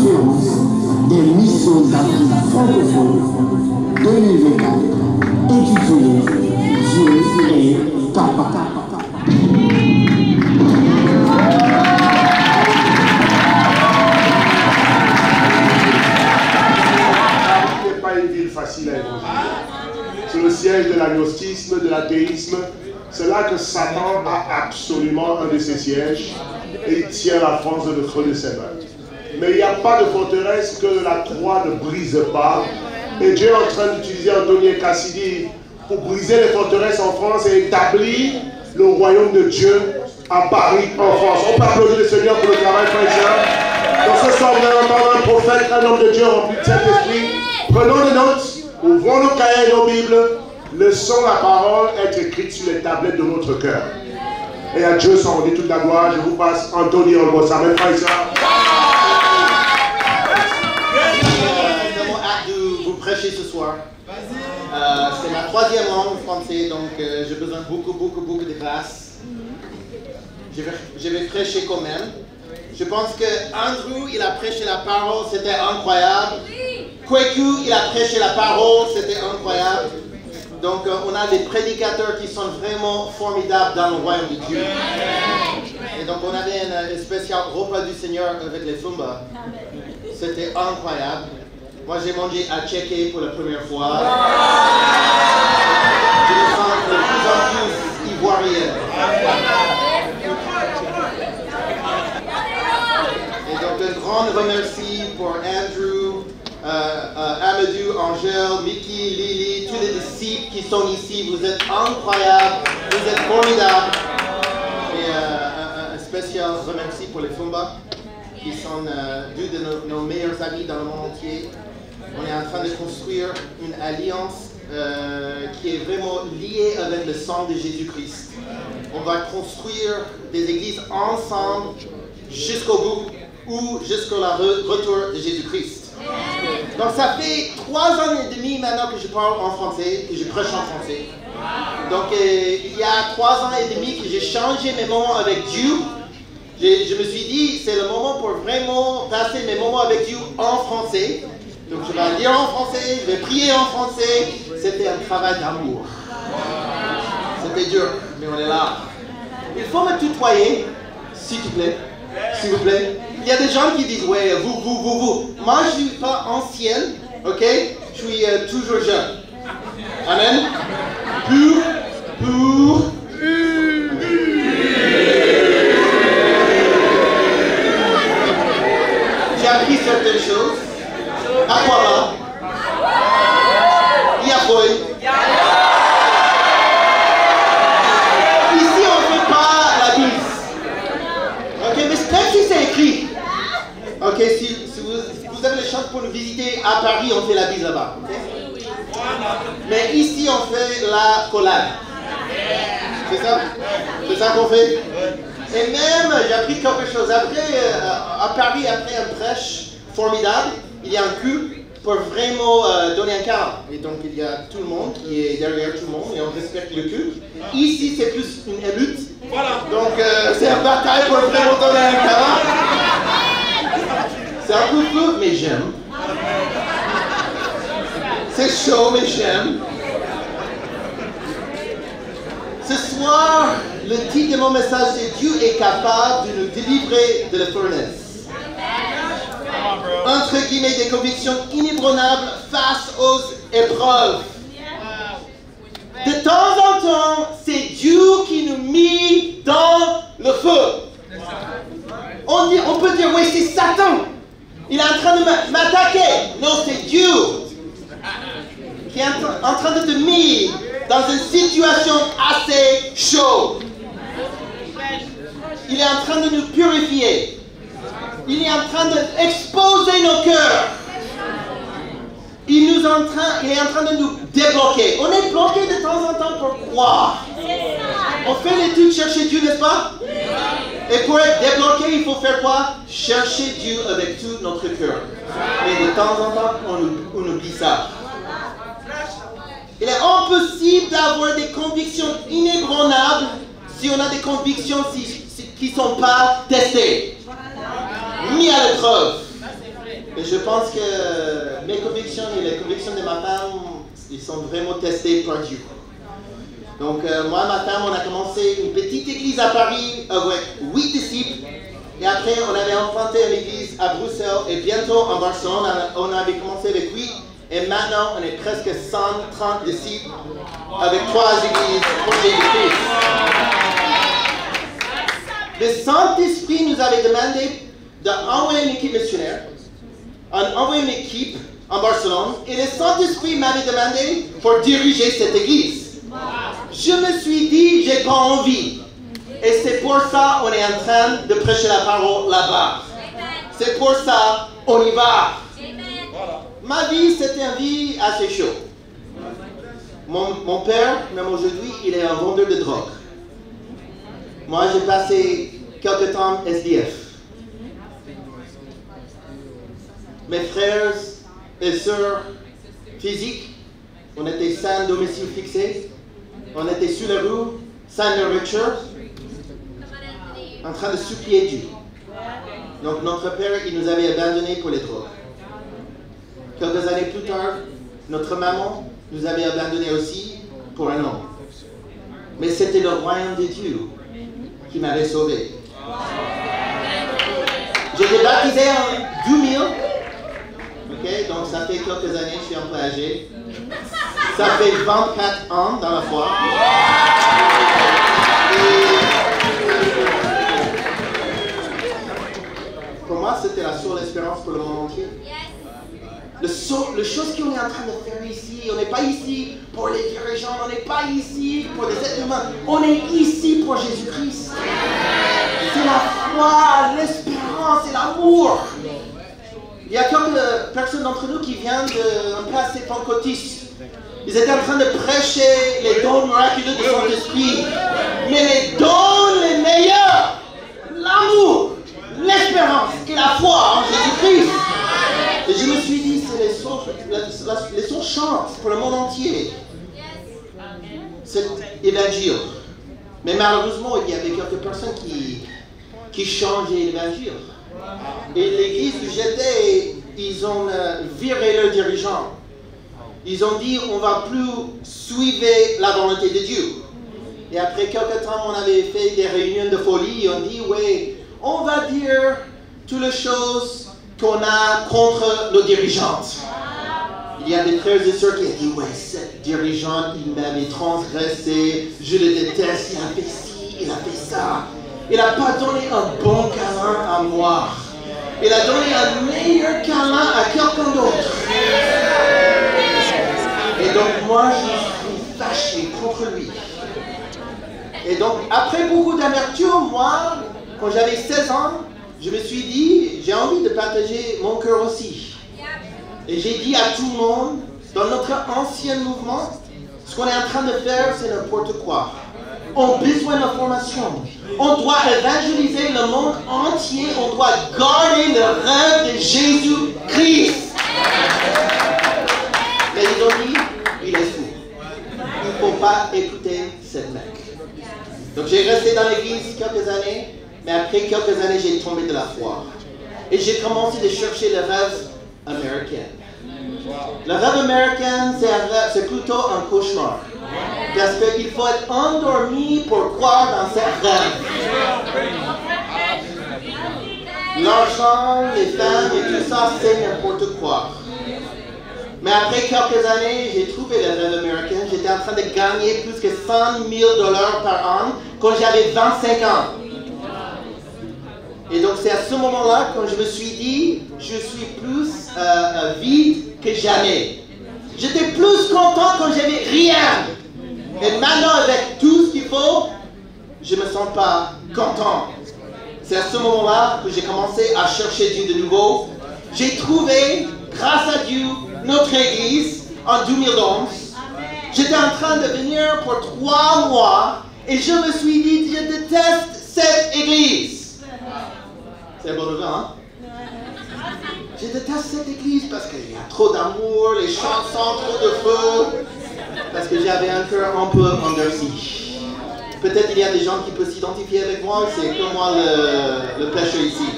conférence des missions d'Afrique francophone 2024 intitulée Dieu est capable. N'est pas une ville facile à évangéliser. C'est le siège de l'agnostisme, de l'athéisme. C'est là que Satan a absolument un de ses sièges et il tient la France de notre de ses mains. Mais il n'y a pas de forteresse que la croix ne brise pas. Et Dieu est en train d'utiliser Anthony Cassidy pour briser les forteresses en France et établir le royaume de Dieu à Paris, en France. On peut applaudir le Seigneur pour le travail, frère et sœurs. Donc ce soir, vous allez entendre un prophète, un homme de Dieu rempli de Saint-Esprit. Prenons des notes, ouvrons nos cahiers et nos Bibles, laissons la parole être écrite sur les tablettes de notre cœur. Et à Dieu soit rendu toute la gloire. Je vous passe Anthony Olmos. Amen, frère et sœurs. Nous avons hâte de vous prêcher ce soir. C'est ma troisième langue française, donc j'ai besoin de beaucoup de grâce. Je vais prêcher quand même. Je pense que Andrew, il a prêché la parole, c'était incroyable. Kweku, il a prêché la parole, c'était incroyable. Donc on a des prédicateurs qui sont vraiment formidables dans le royaume de Dieu. Et donc on avait un spécial repas du Seigneur avec les Fumba. C'était incroyable. Moi j'ai mangé à Tchéké pour la première fois. Je me sens de plus en plus ivoirien. Et donc un grand remercie pour Andrew, Amadou, Angèle, Mickey, Lily, tous les disciples qui sont ici. Vous êtes incroyables, vous êtes formidables. Et un spécial remercie pour les Fumba, qui sont deux de nos meilleurs amis dans le monde entier. On est en train de construire une alliance qui est vraiment liée avec le sang de Jésus-Christ. On va construire des églises ensemble jusqu'au bout ou jusqu'au retour de Jésus-Christ. Donc ça fait 3 ans et demi maintenant que je parle en français, que je prêche en français. Donc il y a 3 ans et demi que j'ai changé mes moments avec Dieu. Je me suis dit, c'est le moment pour vraiment passer mes moments avec Dieu en français. Donc je vais lire en français, je vais prier en français. C'était un travail d'amour. C'était dur, mais on est là. Il faut me tutoyer, s'il te plaît. S'il vous plaît. Il y a des gens qui disent, ouais, vous. Moi, je ne suis pas ancienne, ok? Je suis toujours jeune. Amen. J'ai appris certaines choses. Aquaba. Yaboy. Ici, on ne fait pas la bise. Ok, mais même si c'est écrit. Ok, si vous avez la chance pour nous visiter à Paris, on fait la bise là-bas. Okay? Mais ici, on fait la collade. C'est ça? C'est ça qu'on fait? Et même, j'ai appris quelque chose. Après, à Paris, après un prêche formidable, il y a un culte pour vraiment donner un câlin. Et donc, il y a tout le monde qui est derrière tout le monde et on respecte le culte. Ici, c'est plus une émeute. Voilà. Donc, c'est un bataille pour vraiment donner un câlin. C'est un peu fou, mais j'aime. C'est chaud, mais j'aime. Ce soir, le titre de mon message, c'est Dieu est capable de nous délivrer de la fournaise. Entre guillemets, des convictions inébranlables face aux épreuves. De temps en temps, c'est Dieu qui nous met dans le feu. On peut dire, oui, c'est Satan. Il est en train de m'attaquer. Non, c'est Dieu qui est en train de te mettre dans une situation assez chaude. Il est en train de nous purifier. Il est en train d'exposer nos cœurs. Il est en train de nous débloquer. On est bloqué de temps en temps pour croire. On fait l'étude chercher Dieu, n'est-ce pas? Et pour être débloqué, il faut faire quoi? Chercher Dieu avec tout notre cœur. Mais de temps en temps, on oublie ça. Il est impossible d'avoir des convictions inébranlables si on a des convictions qui ne sont pas testées, mis à l'épreuve. Et je pense que mes convictions et les convictions de ma femme, ils sont vraiment testés par Dieu. Donc moi et ma femme, on a commencé une petite église à Paris avec 8 disciples. Et après, on avait implanté une église à Bruxelles et bientôt en Barcelone, on avait commencé avec 8. Et maintenant, on est presque 130 disciples avec 3 églises pour Jésus-Christ. Le Saint-Esprit nous avait demandé d'envoyer une équipe missionnaire. On a envoyé une équipe en Barcelone et le Saint-Esprit m'avait demandé pour diriger cette église. Je me suis dit, j'ai pas envie. Et c'est pour ça qu'on est en train de prêcher la parole là-bas. C'est pour ça on y va. Ma vie, c'était une vie assez chaude. Mon père, même aujourd'hui, il est un vendeur de drogue. Moi, j'ai passé quelques temps SDF. Mes frères et sœurs physiques, on était sans domicile fixé. On était sur la rue, sans nourriture, en train de supplier Dieu. Donc notre père, il nous avait abandonnés pour les drogues. Quelques années plus tard, notre maman nous avait abandonnés aussi pour un homme. Mais c'était le royaume de Dieu qui m'avait sauvé. J'étais baptisé en 2000. Ok, donc ça fait quelques années, je suis un peu âgé. Ça fait 24 ans dans la foi. Pour moi, c'était la seule espérance pour le monde entier. La chose qu'on est en train de faire ici, on n'est pas ici pour les dirigeants, on n'est pas ici pour les êtres humains, on est ici pour Jésus-Christ. C'est la foi, l'espérance et l'amour. Il y a quelques personnes d'entre nous qui viennent d'un passé pentecôtiste. Ils étaient en train de prêcher les dons miraculeux du Saint-Esprit. Mais les dons les meilleurs, l'amour, l'espérance et la foi en Jésus-Christ. Et je me suis dit, c'est les seules chances pour le monde entier. Cet évangile. Mais malheureusement, il y avait quelques personnes qui changeaient l'évangile. Et l'église où j'étais, ils ont viré leurs dirigeants. Ils ont dit, on ne va plus suivre la volonté de Dieu. Et après quelques temps, on avait fait des réunions de folie. Et on dit, oui, on va dire toutes les choses qu'on a contre nos dirigeantes. Il y a des frères et sœurs qui ont dit, ouais, cette dirigeante, il m'avait transgressé, je le déteste, il a fait ci, il a fait ça. Il n'a pas donné un bon câlin à moi. Il a donné un meilleur câlin à quelqu'un d'autre. Et donc moi, je suis fâché contre lui. Et donc, après beaucoup d'amertume, moi, quand j'avais 16 ans, je me suis dit, j'ai envie de partager mon cœur aussi. Et j'ai dit à tout le monde, dans notre ancien mouvement, ce qu'on est en train de faire, c'est n'importe quoi. On a besoin d'information. On doit évangéliser le monde entier. On doit garder le rêve de Jésus-Christ. Mais ils ont dit, il est fou. Il ne faut pas écouter ce mec. Donc j'ai resté dans l'église quelques années, mais après quelques années, j'ai tombé de la foi. Et j'ai commencé de chercher le rêve américain. Le rêve américain, c'est plutôt un cauchemar. Parce qu'il faut être endormi pour croire dans ces rêves. L'argent, les femmes et tout ça, c'est n'importe quoi. Mais après quelques années, j'ai trouvé le rêve américain. J'étais en train de gagner plus que $100 000 par an quand j'avais 25 ans. Et donc c'est à ce moment-là quand je me suis dit, je suis plus vide que jamais. J'étais plus content quand j'avais rien. Et maintenant avec tout ce qu'il faut, je ne me sens pas content. C'est à ce moment-là que j'ai commencé à chercher Dieu de nouveau. J'ai trouvé, grâce à Dieu, notre église en 2011. J'étais en train de venir pour 3 mois et je me suis dit, je déteste cette église. C'est un bon nouvelle, hein? Je déteste cette église parce qu'il y a trop d'amour, les chansons, trop de feu. Parce que j'avais un cœur un peu endurci. Peut-être il y a des gens qui peuvent s'identifier avec moi, c'est comme moi le péché ici.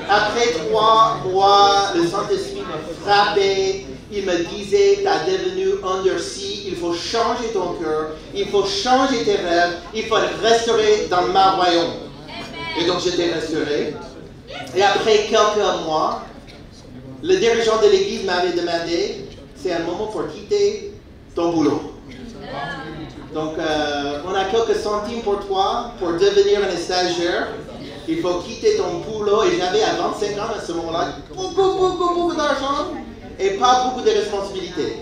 Après 3 mois, le Saint Saint-Esprit me frappait. Il me disait, tu as devenu endurci, il faut changer ton cœur, il faut changer tes rêves, il faut être restauré dans ma royaume. Et donc j'étais restauré. Et après quelques mois, le dirigeant de l'église m'avait demandé, c'est un moment pour quitter ton boulot. Donc on a quelques centimes pour toi, pour devenir un stagiaire. Il faut quitter ton boulot. Et j'avais à 25 ans à ce moment-là, beaucoup d'argent et pas beaucoup de responsabilités.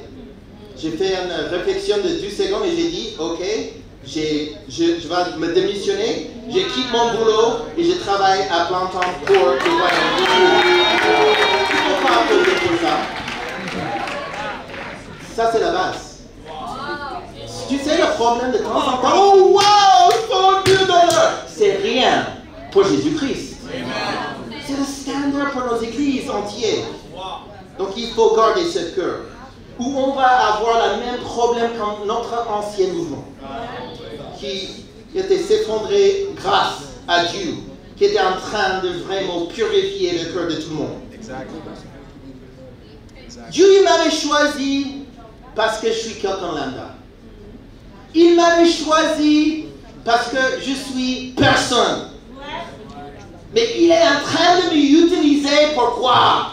J'ai fait une réflexion de 2 secondes et j'ai dit, ok, je vais me démissionner, je quitte mon boulot et je travaille à plein temps pour le royaume de Dieu. Il ne faut pas applaudir pour ça. Ça, c'est la base. Tu sais le problème de temps en temps, oh wow, $102, c'est rien pour Jésus-Christ. C'est le standard pour nos églises entières. Donc il faut garder ce cœur. Où on va avoir le même problème que notre ancien mouvement, qui était s'effondrer grâce à Dieu, qui était en train de vraiment purifier le cœur de tout le monde. Dieu il m'avait choisi parce que je suis quelqu'un lambda. Il m'avait choisi parce que je suis personne. Mais il est en train de m'utiliser. Pourquoi?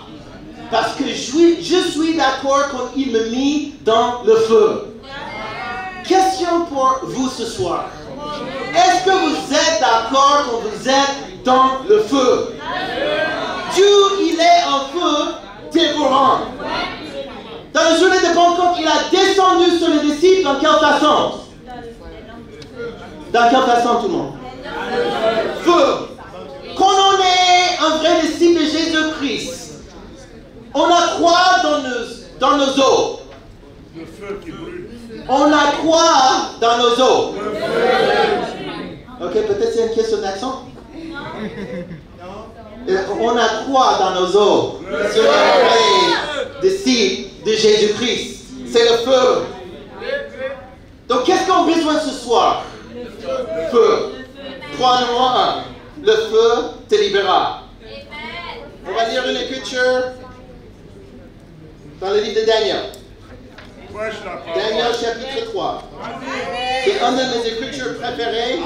Parce que je suis d'accord quand il me met dans le feu. Question pour vous ce soir. Est-ce que vous êtes d'accord quand vous êtes dans le feu? Dieu, il est un feu dévorant. Dans le journée de Pentecôte, il a descendu sur les disciples dans quelle façon? Dans quelle façon tout le monde? Feu. Quand on est un vrai disciple de Jésus-Christ, on a quoi dans nos os? Le feu qui brûle. On a quoi dans nos os? Ok, peut-être c'est une question d'accent. On a quoi dans nos os? Sur les vrais disciples de Jésus-Christ. C'est le feu. Donc qu'est-ce qu'on a besoin ce soir? Feu. 3 numéro 1. Le feu te libérera. On va lire une écriture dans le livre de Daniel. Daniel chapitre 3. C'est une de mes écritures préférées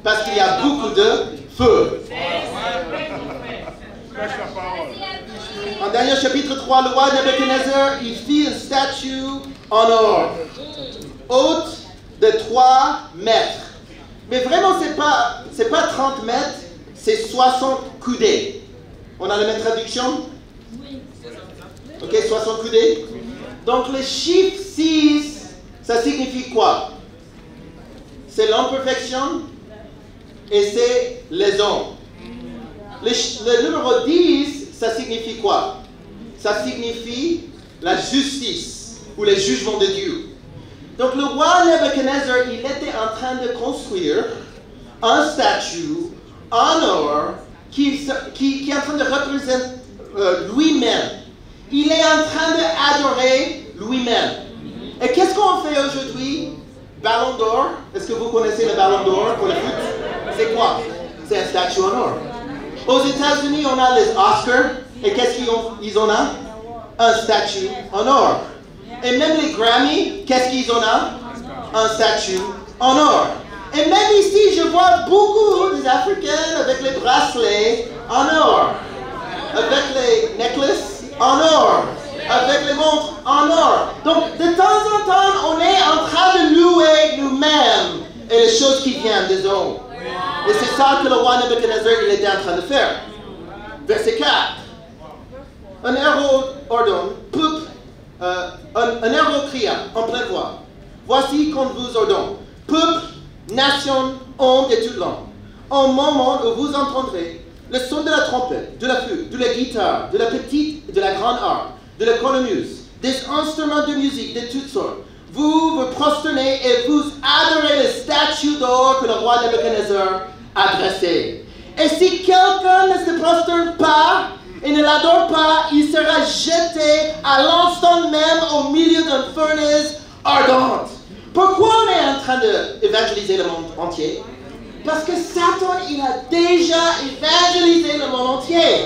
parce qu'il y a beaucoup de feu. En Daniel chapitre 3, le roi Nebuchadnezzar, il fit une statue en or, haute de 3 mètres. Mais vraiment, c'est pas 30 mètres, c'est 60 coudées. On a la même traduction? Ok, 60 coudées. Donc le chiffre 6, ça signifie quoi? C'est l'imperfection et c'est les hommes. Le numéro 10, ça signifie quoi? Ça signifie la justice ou les jugements de Dieu. Donc le roi Nebuchadnezzar, il était en train de construire un statue en or qui est en train de représenter lui-même. Il est en train d'adorer lui-même. Et qu'est-ce qu'on fait aujourd'hui? Ballon d'or. Est-ce que vous connaissez le ballon d'or pour le foot? C'est quoi? C'est un statue en or. Aux États-Unis, on a les Oscars. Et qu'est-ce qu'ils ont? Un statue en or. Et même les Grammy, qu'est-ce qu'ils ont? Un statue en or. Et même ici, je vois beaucoup des Africains avec les bracelets en or, avec les necklaces en or, avec les montres en or. Donc, de temps en temps, on est en train de louer nous-mêmes et les choses qui viennent des hommes. Et c'est ça que le roi Nebuchadnezzar, il était en train de faire. Verset 4. Un héros ordonne, un héros cria en pleine voix. Voici qu'on vous ordonne, peuple, nation, homme de toute langue. Au moment où vous entendrez le son de la trompette, de la flûte, de la guitare, de la petite et de la grande harpe, de la cornemuse, des instruments de musique de toutes sortes, vous vous prosternez et vous adorez le statue d'or que le roi Nebuchadnezzar a dressé. Et si quelqu'un ne se prosterne pas et ne l'adore pas, il sera jeté à l'instant même au milieu d'une fournaise ardente. Pourquoi on est en train d'évangéliser le monde entier? Parce que Satan, il a déjà évangélisé le monde entier.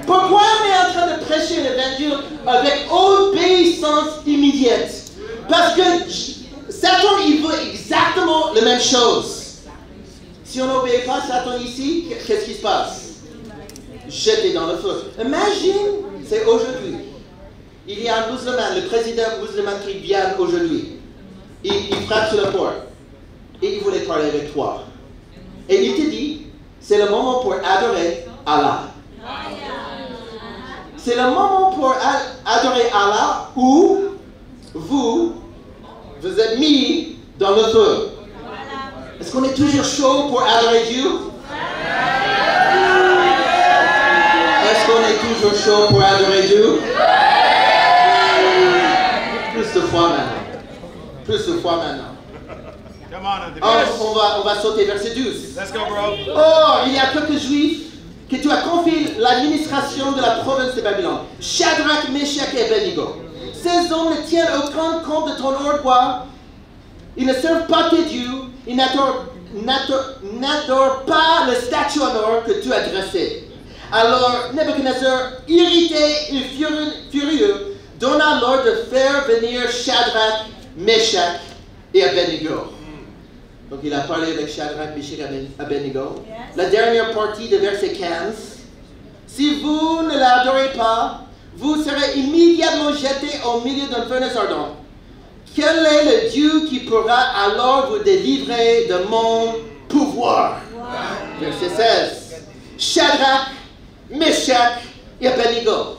Pourquoi on est en train de prêcher l'évangile nature avec obéissance immédiate. Parce que Satan, il veut exactement la même chose. Si on n'obéit pas Satan ici, qu'est-ce qui se passe? Jeté dans le feu. Imagine, c'est aujourd'hui. Il y a un musulman, le président musulman qui vient aujourd'hui. Il frappe sur la porte. Et il voulait parler avec toi. Et il te dit, c'est le moment pour adorer Allah. C'est le moment pour adorer Allah où vous êtes mis dans le feu. Est-ce qu'on est toujours chaud pour adorer Dieu? Est-ce qu'on est toujours chaud pour adorer Dieu? Plus de fois maintenant. Plus de fois maintenant. On va sauter verset 12. Let's go, bro. Or, il y a quelques juifs que tu as confié l'administration de la province de Babylone. Shadrach, Meshach et Abednego. Ces hommes ne tiennent aucun compte de ton ordre. Ils ne servent pas tes dieux. Ils n'adorent pas le statut en or que tu as dressé. Alors Nebuchadnezzar, irrité et furieux, donna l'ordre de faire venir Shadrach, Meshach et Abednego. Donc il a parlé avec Shadrach, Meshach et Abednego. La dernière partie de verset 15. Si vous ne l'adorez pas, vous serez immédiatement jetés au milieu d'un furnace ardent. Quel est le Dieu qui pourra alors vous délivrer de mon pouvoir? Verset 16. Shadrach, Meshach et Abednego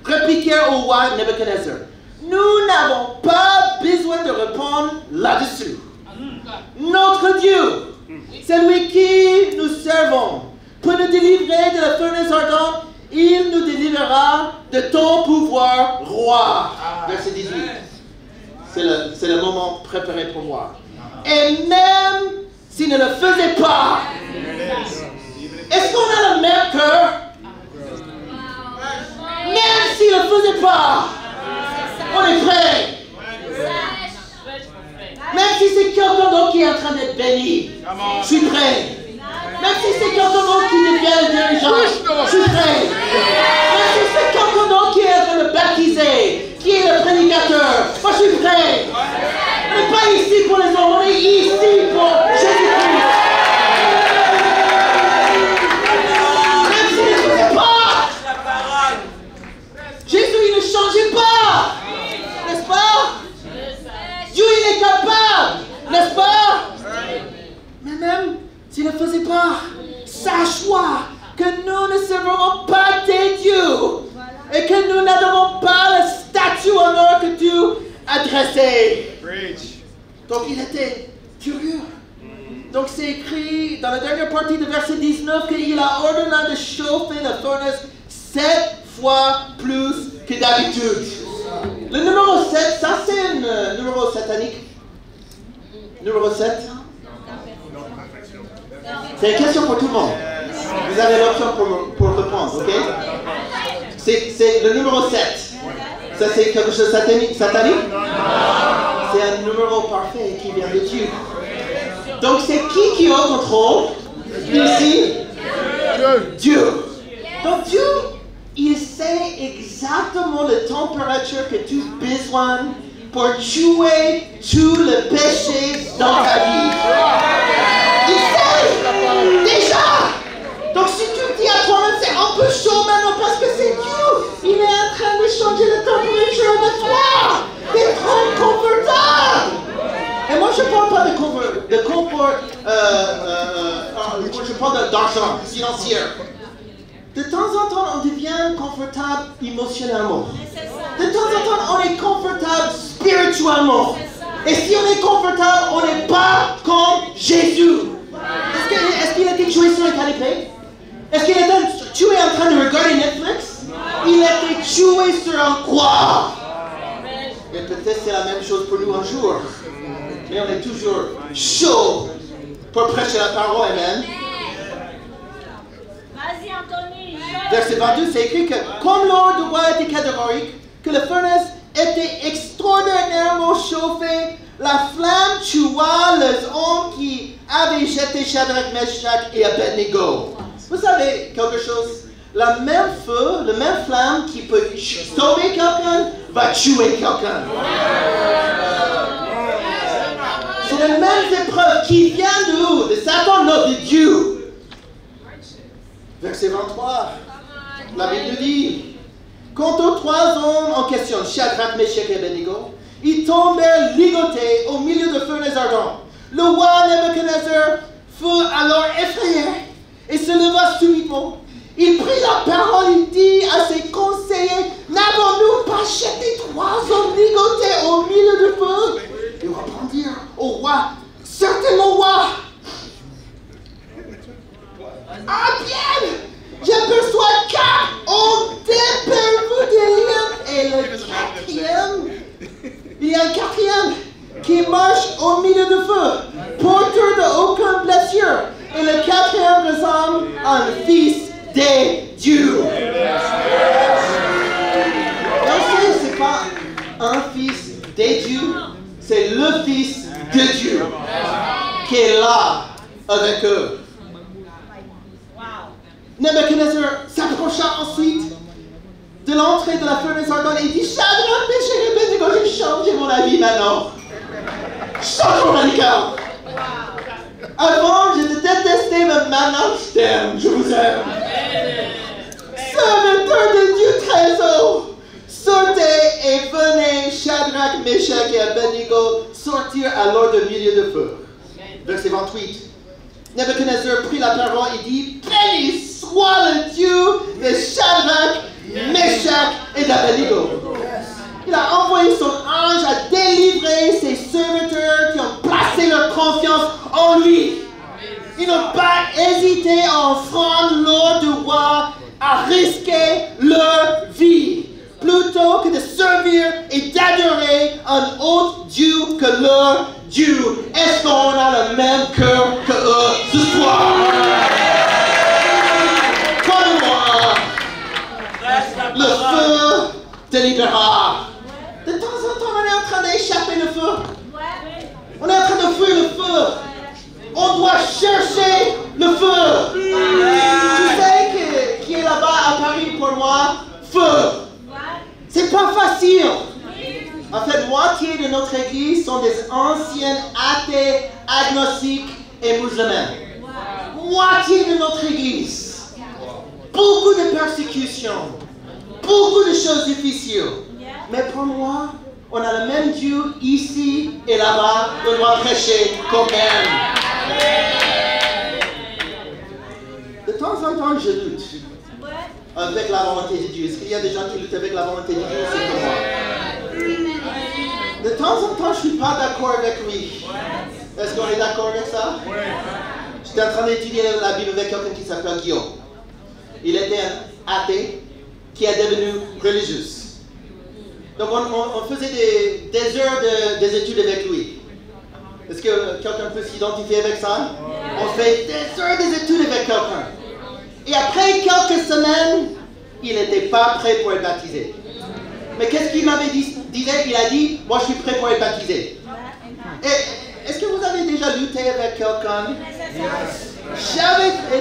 répliquèrent au roi Nebuchadnezzar. Nous n'avons pas besoin de répondre là-dessus. Notre Dieu, celui qui nous servons, pour nous délivrer de la furnace ardente, il nous délivrera de ton pouvoir, roi. Verset 18. C'est le moment préparé pour moi. Et même s'il ne le faisait pas, est-ce qu'on a le même cœur? Même s'il ne le faisait pas, on est prêt. Même si c'est quelqu'un d'autre qui est en train d'être béni, je suis prêt. Même si c'est quelqu'un d'autre qui devient le dirigeant, je suis prêt. Même si c'est quelqu'un d'autre qui est en train de baptiser, qui est le prédicateur, moi je suis prêt. On n'est pas ici pour les hommes, on est ici pour Jésus-Christ. Même s'il ne faisait pas, Jésus il ne changeait pas, n'est-ce pas? Dieu il est capable, n'est-ce pas? Mais même s'il ne faisait pas, sache-toi que nous ne servirons pas tes dieux et que nous n'adorons pas le statut en or que tu as dressé. Donc il était furieux. Donc c'est écrit dans la dernière partie de verset 19 qu'il a ordonné de chauffer la furnace 7 fois plus que d'habitude. Le numéro 7, ça c'est un numéro satanique. Numéro 7. C'est une question pour tout le monde. Vous avez l'option pour répondre, ok? C'est le numéro 7. Ça c'est quelque chose de satanique? C'est un numéro parfait qui vient de Dieu. Donc c'est qui est au contrôle? Ici? Dieu. Donc Dieu, il sait exactement la température que tu as besoin pour tuer tout le péché dans ta vie. Il sait déjà. Donc si tu dis à toi-même c'est un peu chaud maintenant parce que c'est Dieu, il est en train de changer la température de toi. T'es trop confortable. Et moi je ne parle pas de confort, je parle d'argent financier. De temps en temps, on devient confortable émotionnellement. De temps en temps, on est confortable spirituellement. Et si on est confortable, on n'est pas comme Jésus. Est-ce qu'il était tué sur le canapé? Est-ce qu'il était tué en train de regarder Netflix? Il était tué sur un croix. Et peut-être c'est la même chose pour nous un jour. Mais on est toujours chaud pour prêcher la parole, amen. Vas-y, Anthony. Verset 22, c'est écrit que comme l'ordre du roi était catégorique, que le furnace était extraordinairement chauffé, la flamme tua les hommes qui avaient jeté Shadrach, Meshach et Abednego. Vous savez quelque chose? le même feu, la même flamme qui peut sauver quelqu'un, va tuer quelqu'un. C'est les mêmes épreuves qui viennent de où? De Satan, non, de Dieu. Verset 23, la Bible dit, quant aux 3 hommes en question, Shadrach, Meshach et Abednego, ils tombèrent ligotés au milieu de furnaces ardents. Le roi Nebuchadnezzar fut alors effrayé et se leva subitement. Il prit la parole, il dit à ses conseillers, n'avons-nous pas jeté 3 hommes ligotés au milieu du feu? Ils répondirent au roi, certainement roi. Ah bien, j'aperçois 4 hommes dépourvus de liens. Et le 4e, il y a un 4e qui marche au milieu du feu, porteur de aucune blessure. Et le 4e ressemble à un fils de Dieu. Donc c'est pas un fils de Dieu, c'est le fils de Dieu qui est là avec eux. Nebuchadnezzar s'approcha ensuite de l'entrée de la furnace ardente et dit, Shadrach, Meshach et Abednego, j'ai changé mon avis maintenant. Change mon avis. Avant, je te détestais, mais maintenant, je t'aime, je vous aime. Serviteur de Dieu très haut, sortez et venez. Shadrach, Meshach et Abednego sortirent alors du milieu de feu. Verset 28. Nebuchadnezzar prit la parole et dit, béni soit le Dieu de Shadrach, Meshach et d'Abednego. Il a envoyé son ange à délivrer ses serviteurs qui ont placé leur confiance en lui. Ils n'ont pas hésité à enfreindre l'ordre du roi, à risquer leur vie, plutôt que de servir et d'adorer un autre Dieu que leur Dieu. Est-ce qu'on a le même cœur que eux ce soir? Comme moi, le feu te libérera. De temps en temps, on est en train d'échapper le feu. On est en train de fuir le feu. On doit chercher le feu. Tu sais qui est là-bas à Paris pour moi? Feu. C'est pas facile. En fait, moitié de notre église sont des anciens athées, agnostiques et musulmans. Moitié de notre église. Beaucoup de persécutions. Beaucoup de choses difficiles. Mais pour moi, on a le même Dieu ici et là-bas. On doit prêcher quand même. De temps en temps, je lutte avec la volonté de Dieu. Est-ce qu'il y a des gens qui luttent avec la volonté de Dieu? C'est comme moi. De temps en temps, je ne suis pas d'accord avec lui. Est-ce qu'on est d'accord avec ça? J'étais en train d'étudier la Bible avec quelqu'un qui s'appelle Guillaume. Il était un athée qui est devenu religieux. Donc on faisait des heures des études avec lui. Est-ce que quelqu'un peut s'identifier avec ça? On fait des heures des études avec quelqu'un. Et après quelques semaines, il n'était pas prêt pour être baptisé. Mais qu'est-ce qu'il m'avait dit? Il a dit, moi je suis prêt pour être baptisé. Et est-ce que vous avez déjà lutté avec quelqu'un?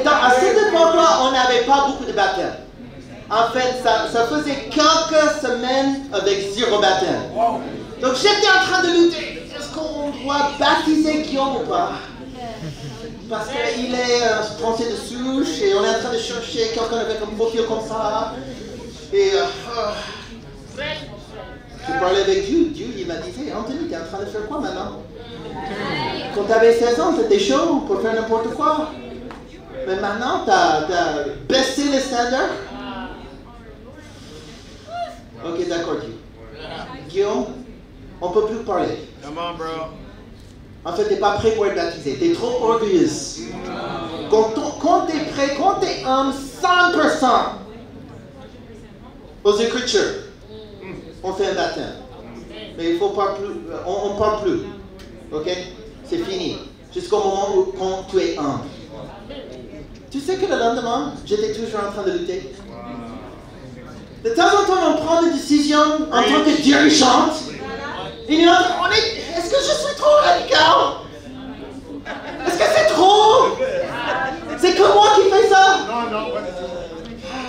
À cette époque-là, on n'avait pas beaucoup de baptêmes. En fait, ça faisait quelques semaines avec 0 baptême. Donc j'étais en train de lutter. Est-ce qu'on doit baptiser Guillaume ou pas? Parce qu'il est français de souche et on est en train de chercher quelqu'un avec un profil comme ça. Et je parlais avec Dieu. Dieu, il m'a dit, hey, Anthony, t'es en train de faire quoi maintenant? Quand t'avais 16 ans, t'étais chaud pour faire n'importe quoi. Mais maintenant, t'as baissé les standards. Ok, d'accord, Dieu. Guillaume, on ne peut plus parler. Come on, bro. En fait, tu n'es pas prêt pour être baptisé. Tu es trop orgueilleuse. Quand tu es prêt, quand tu es 100% aux Écritures, on fait un baptême. Mais il faut pas plus, on ne parle plus. Ok? C'est fini. Jusqu'au moment où quand tu es humble. Tu sais que le lendemain, j'étais toujours en train de lutter. De temps en temps, on prend des décisions en tant que dirigeante. Est-ce que je suis trop radical? Est-ce que c'est trop? C'est que moi qui fais ça? Non, non.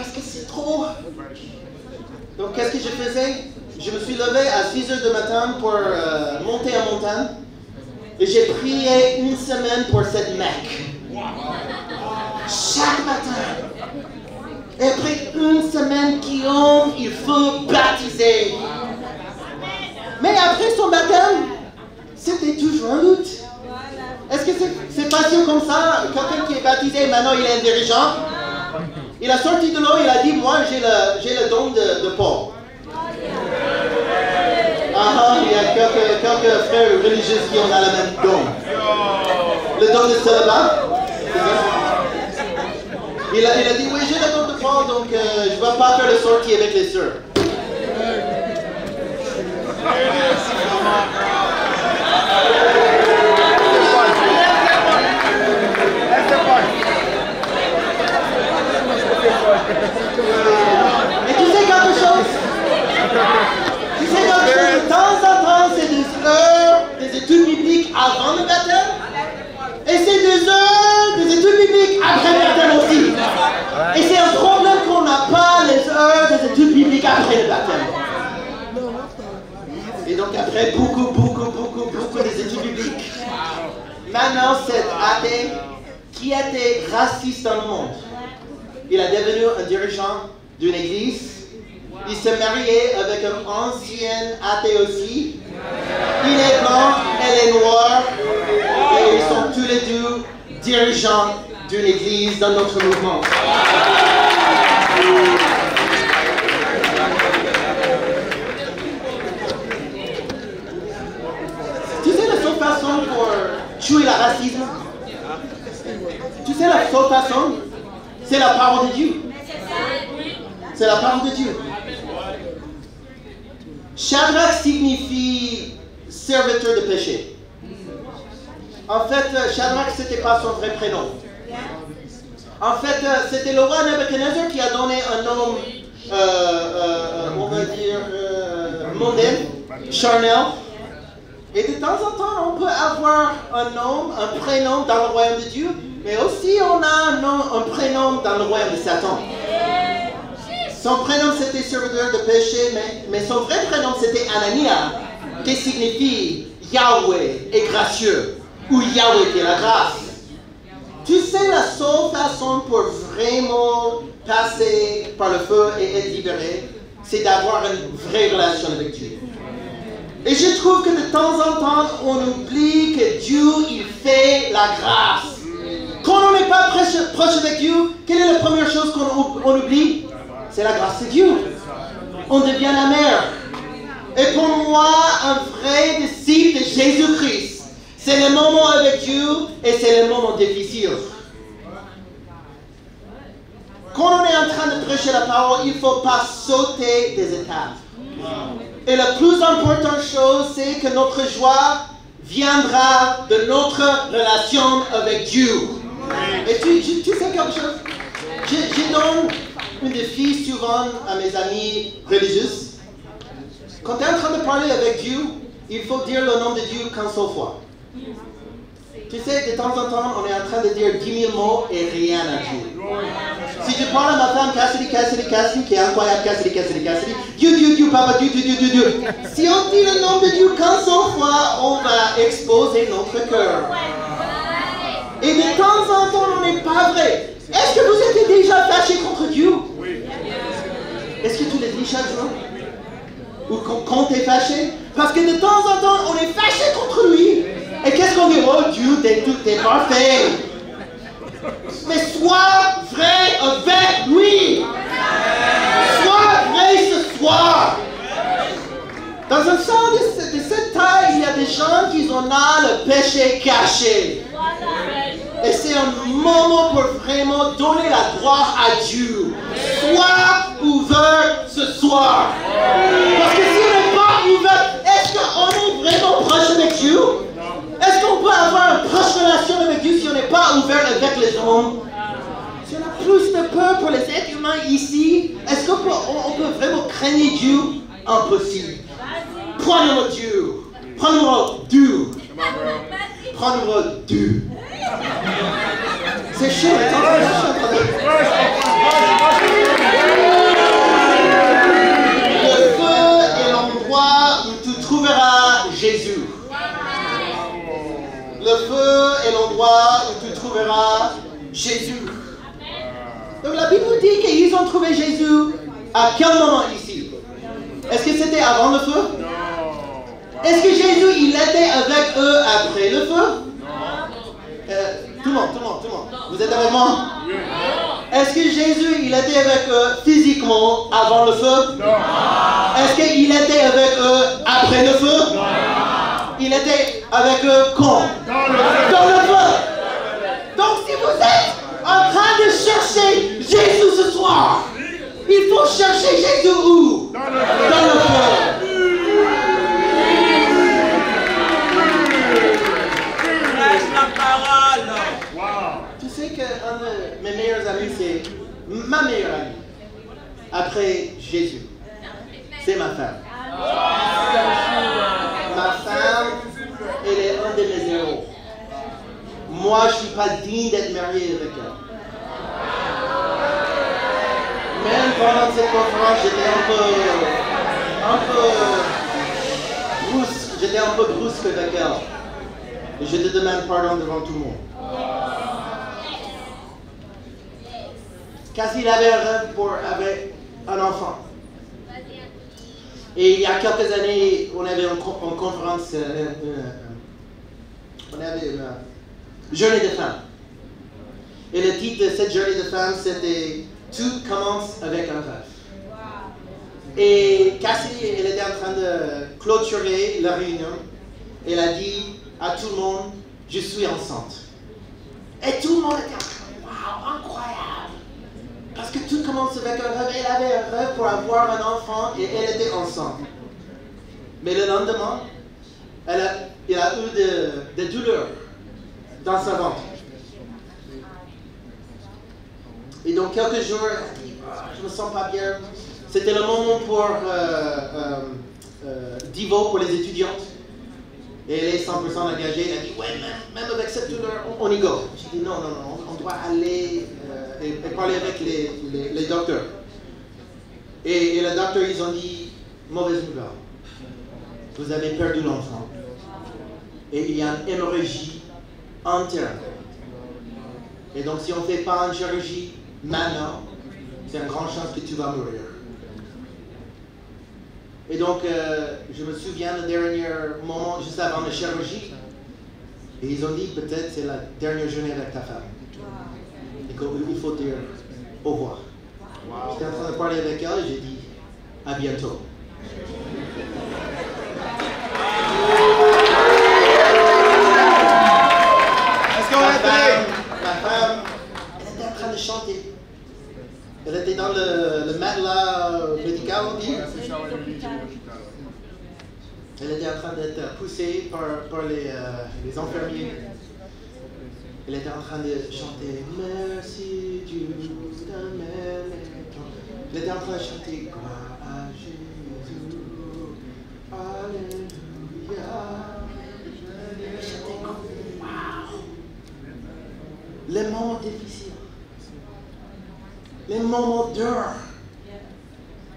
Est-ce que Donc qu'est-ce que je faisais? Je me suis levé à 6 h du matin pour monter en montagne. Et j'ai prié une semaine pour cette Mecque. Chaque matin. Et après une semaine qui ont, il faut baptiser. Mais après son baptême, c'était toujours un doute. Est-ce que c'est facile comme ça? Quelqu'un qui est baptisé, maintenant il est un dirigeant. Il a sorti de l'eau, il a dit, moi j'ai le don de Paul. Il y a quelques frères religieux qui ont le même don. Le don de célibat. Il a dit, oui, j'ai le don de Paul, donc je ne vais pas faire de sortie avec les sœurs. Et tu sais quelque chose? Tu sais quelque chose? De temps en temps, c'est des heures des études bibliques avant le baptême. Et c'est des heures des études bibliques après le baptême aussi. Et c'est un problème qu'on n'a pas les heures des études bibliques après le baptême. Et donc après beaucoup des études bibliques. Maintenant, cet athée qui était raciste dans le monde, il est devenu un dirigeant d'une église. Il s'est marié avec un ancien athée aussi. Il est blanc, elle est noire. Et ils sont tous les deux dirigeants d'une église dans notre mouvement. Tu sais la seule façon pour tuer le racisme? Tu sais la seule façon? C'est la parole de Dieu. C'est la parole de Dieu. Shadrach signifie serviteur de péché. En fait, Shadrach, ce n'était pas son vrai prénom. En fait, c'était le roi Nebuchadnezzar qui a donné un nom, on va dire, mondain, charnel. Et de temps en temps, on peut avoir un nom, un prénom dans le royaume de Dieu, mais aussi on a un prénom dans le royaume de Satan. Son prénom c'était serviteur de péché, mais son vrai prénom c'était Anania, qui signifie Yahweh est gracieux, ou Yahweh qui est la grâce. Tu sais, la seule façon pour vraiment passer par le feu et être libéré, c'est d'avoir une vraie relation avec Dieu. Et je trouve que de temps en temps, on oublie que Dieu, il fait la grâce. Quand on n'est pas proche avec Dieu, quelle est la première chose qu'on oublie? C'est la grâce de Dieu. On devient amer. Et pour moi, un vrai disciple de Jésus-Christ, c'est le moment avec Dieu et c'est le moment difficile. Quand on est en train de prêcher la parole, il ne faut pas sauter des étapes. Et la plus importante chose, c'est que notre joie viendra de notre relation avec Dieu. Et tu sais quelque chose? Je donne un défi souvent à mes amis religieuses. Quand tu es en train de parler avec Dieu, il faut dire le nom de Dieu qu'une seule fois. Tu sais, de temps en temps, on est en train de dire 10 000 mots et rien à Dieu. Si je parle à ma femme, Cassidy, qui est incroyable, Cassidy, Dieu, Papa, Dieu. Si on dit le nom de Dieu qu'une seule fois, on va exposer notre cœur. Et de temps en temps, on n'est pas vrai. Est-ce que vous êtes déjà fâché contre Dieu? Oui. Est-ce que tu le dis chaque jour? Ou quand tu es fâché? Parce que de temps en temps, on est fâché contre lui. Et qu'est-ce qu'on dit? Oh Dieu, t'es parfait. Mais sois vrai avec lui. Sois vrai ce soir. Dans un sens de cette taille, il y a des gens qui ont le péché caché. Et c'est un moment pour vraiment donner la gloire à Dieu. Sois ouvert ce soir. Parce que si on n'est pas ouvert, est-ce qu'on est vraiment proche avec Dieu? Est-ce qu'on peut avoir une proche relation avec Dieu si on n'est pas ouvert avec les hommes? Si on a plus de peur pour les êtres humains ici, est-ce qu'on peut vraiment craindre Dieu? Impossible. Point numéro 2. Point numéro 2. Point numéro 2. C'est chaud, Jésus. Le feu est l'endroit où tu trouveras Jésus. Donc la Bible dit qu'ils ont trouvé Jésus à quel moment ici? Est-ce que c'était avant le feu? Est-ce que Jésus, il était avec eux après le feu? Tout le monde. Vous êtes avec moi? Est-ce que Jésus, il était avec eux physiquement avant le feu? Est-ce qu'il était avec eux après le feu? Il était avec eux quand? Dans le feu. Donc si vous êtes en train de chercher Jésus ce soir, il faut chercher Jésus où? Dans le feu. La parole. Tu sais qu'un de mes meilleurs amis, c'est ma meilleure amie. Après Jésus. C'est ma femme. Ma femme, elle est un de mes héros. Moi, je ne suis pas digne d'être marié avec elle. Même pendant cette conférence, j'étais un peu brusque avec elle. Et je te demande pardon devant tout le monde. Cassie avait un rêve pour avec un enfant. Et il y a quelques années, on avait une conférence, on avait une journée de femmes. Et le titre de cette journée de femmes, c'était « Tout commence avec un rêve ». Et Cassie, elle était en train de clôturer la réunion. Elle a dit à tout le monde, je suis enceinte. Et tout le monde était en train de, waouh, incroyable. Parce que tout commence avec un rêve. Elle avait un rêve pour avoir un enfant et elle était enceinte. Mais le lendemain, elle a eu des douleurs dans sa ventre. Et donc quelques jours, elle a dit, je me sens pas bien. C'était le moment pour Divo, pour les étudiantes. Et elle est 100% engagée. Elle a dit, ouais, même avec cette douleur, on y go. J'ai dit, non, on doit aller et parler avec les docteurs. Et les docteurs, ils ont dit, mauvaise nouvelle. Vous avez perdu l'enfant. Et il y a une hémorragie interne. Et donc, si on ne fait pas une chirurgie maintenant, c'est une grande chance que tu vas mourir. Et donc, je me souviens le dernier moment, juste avant la chirurgie, et ils ont dit, peut-être c'est la dernière journée avec ta femme. Et qu'il faut dire au revoir. J'étais en train de parler avec elle et j'ai dit, à bientôt. Ma femme, elle était en train de chanter. Elle était dans le matelas médical, on dit. Elle était en train d'être poussée par les infirmiers. Elle était en train de chanter Merci Dieu de m'aimer. Elle était en train de chanter Gloire à Jésus. Alléluia. Elle chantait comme wow. Les moments difficiles. Les moments durs.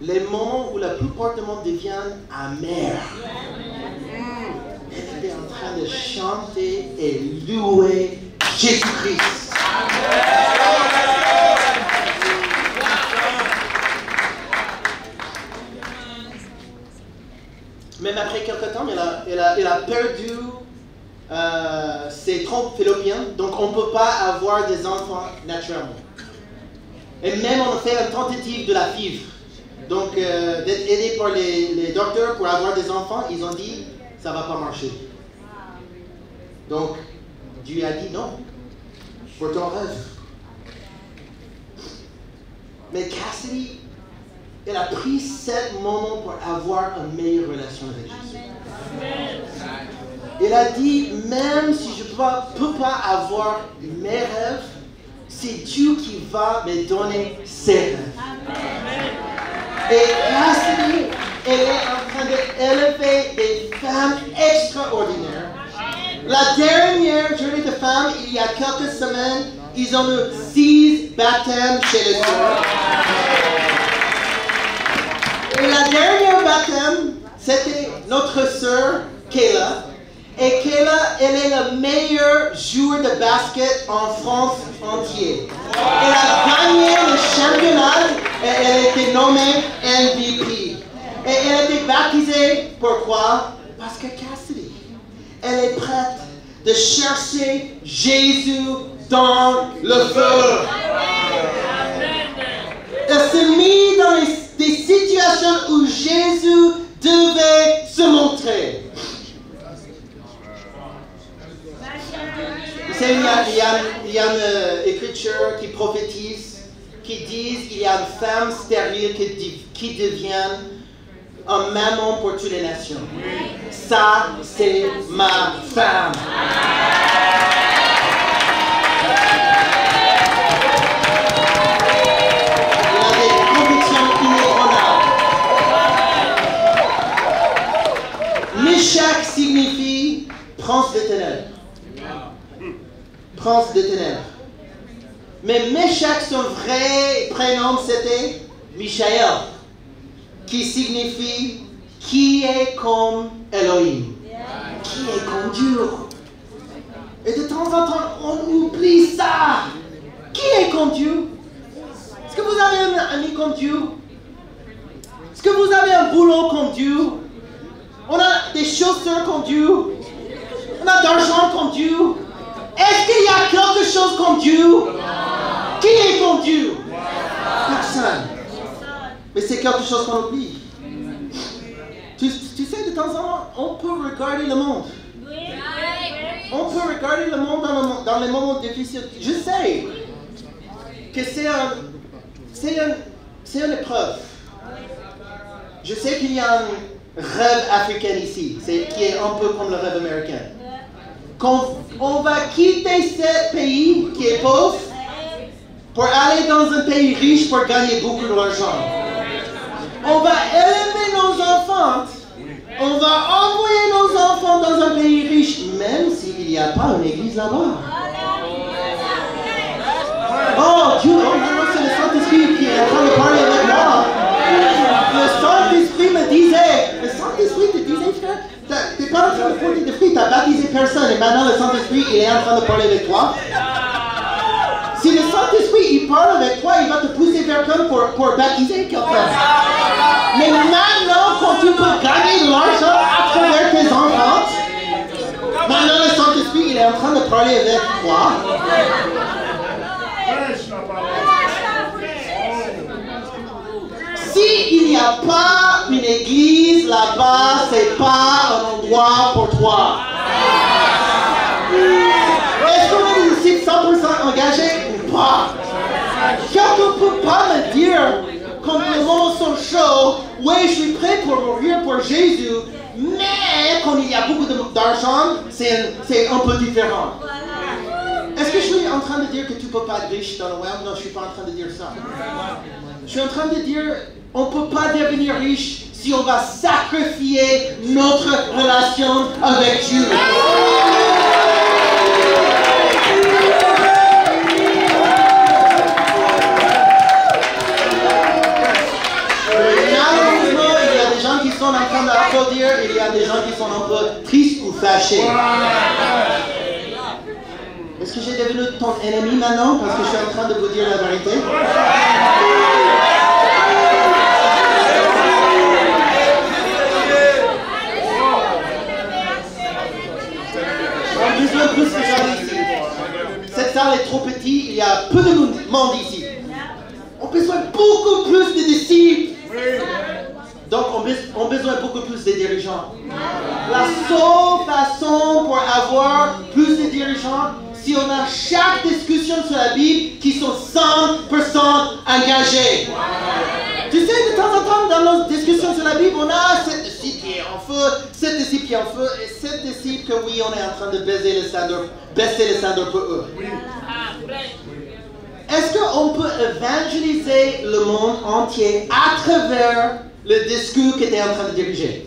Les moments où la plupart du monde devient amer. Elle était en train de chanter et louer Jésus-Christ. Même après quelques temps, elle a perdu ses trompes fallopiennes, donc on ne peut pas avoir des enfants naturellement. Et même on a fait une tentative de la FIV. Donc, d'être aidé par les docteurs pour avoir des enfants, ils ont dit, ça ne va pas marcher. Donc, Dieu a dit non, pour ton rêve. Mais Cassidy, elle a pris ce moment pour avoir une meilleure relation avec Jésus. Elle a dit, même si je ne peux pas avoir mes rêves, c'est Dieu qui va me donner ses rêves. Et Cassidy, elle est en train d'élever des femmes extraordinaires. La dernière journée de femmes, il y a quelques semaines, ils ont eu 6 baptêmes chez les sœurs. Et la dernière baptême, c'était notre sœur, Kayla. Et Kayla, elle est le meilleur joueur de basket en France entière. Elle a gagné le championnat et elle a été nommée MVP. Et elle a été baptisée, pourquoi? Parce que Cassidy, elle est prête de chercher Jésus dans le feu. Elle s'est mise dans des situations où Jésus devait se montrer. Vous savez, il y a une écriture qui prophétise, qui dit qu'il y a une femme stérile qui devient un maman pour toutes les nations. Ça, c'est ma femme. Elle a des convictions inébranlables. Meshach signifie prince des ténèbres. Prince des ténèbres. Mais Meshach, son vrai prénom, c'était Michaël, qui signifie qui est comme Elohim, qui est comme Dieu. Et de temps en temps, on oublie ça. Qui est comme Dieu? Est-ce que vous avez un ami comme Dieu? Est-ce que vous avez un boulot comme Dieu? On a des chaussures comme Dieu? On a de l'argent comme Dieu? Est-ce qu'il y a quelque chose comme Dieu? Qui est comme Dieu? Personne. Mais c'est quelque chose qu'on oublie. Tu sais, de temps en temps, on peut regarder le monde. On peut regarder le monde dans les moments difficiles. Je sais que c'est une épreuve. Je sais qu'il y a un rêve africain ici, qui est un peu comme le rêve américain. Quand on va quitter ce pays qui est pauvre pour aller dans un pays riche pour gagner beaucoup d'argent. On va élever nos enfants. On va envoyer nos enfants dans un pays riche, même s'il n'y a pas une église là-bas. Oh Dieu, maintenant c'est le Saint-Esprit qui est en train de parler avec moi. Le Saint-Esprit me disait, le Saint-Esprit te disait, frère, tu n'es pas en train de porter de fruits, tu n'as baptisé personne et maintenant le Saint-Esprit il est en train de parler avec toi. Si le Saint-Esprit il parle avec toi, il va te pousser vers quelqu'un pour baptiser quelqu'un. Mais maintenant, quand tu peux gagner de l'argent à travers tes enfants, maintenant le Saint-Esprit il est en train de parler avec toi. S'il n'y a pas une église là-bas, c'est pas un endroit pour toi. Est-ce qu'on est ici 100% engagé ou pas? Quelqu'un ne peut pas me dire, quand les moments sont chauds, oui, je suis prêt pour mourir pour Jésus, mais quand il y a beaucoup d'argent, c'est un peu différent. Est-ce que je suis en train de dire que tu ne peux pas être riche dans le web? Non, je ne suis pas en train de dire ça. Je suis en train de dire, on ne peut pas devenir riche si on va sacrifier notre relation avec Dieu. Malheureusement, il y a des gens qui sont en train d'applaudir, il y a des gens qui sont un peu tristes ou fâchés. Est-ce que j'ai devenu ton ennemi maintenant parce que je suis en train de vous dire la vérité? On a besoin de plus de gens ici. Cette salle est trop petite, il y a peu de monde ici. On a besoin beaucoup plus de disciples. Donc on a besoin beaucoup plus de dirigeants. La seule façon pour avoir plus de dirigeants, si on a chaque discussion sur la Bible qui sont 100% engagés. Tu sais, de temps en temps, dans nos discussions sur la Bible, on a cette disciple qui est en feu, cette disciple qui est en feu, et cette disciple que oui, on est en train de baisser le standard pour eux. Est-ce qu'on peut évangéliser le monde entier à travers le discours que tu es en train de diriger?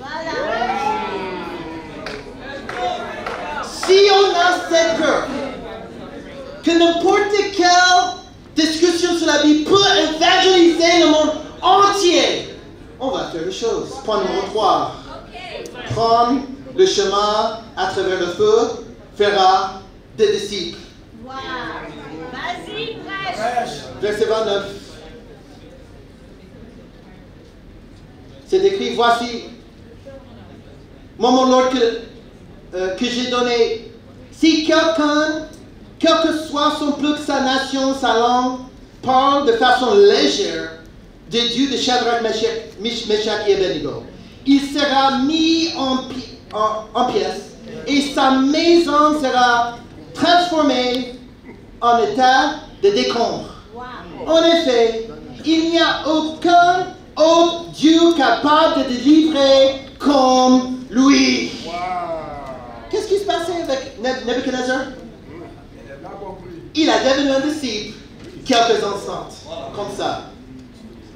Si on a cette peur, que n'importe quelle discussion sur la Bible peut évangéliser le monde entier, on va faire les choses. Point numéro 3. Prendre le chemin à travers le feu fera des disciples. Wow. Vas-y, prêche. Verset 29. C'est écrit, voici, moi mon Lord que j'ai donné. Si quelqu'un, quel que soit son peuple, sa nation, sa langue, parle de façon légère de Dieu de Shadrach, Meshach et Abednego, il sera mis en pièces et sa maison sera transformée en état de décombre. Wow. En effet, il n'y a aucun autre Dieu capable de délivrer comme lui. Wow. Qu'est-ce qui se passait avec Nebuchadnezzar? Il a devenu un disciple quelques instants, comme ça.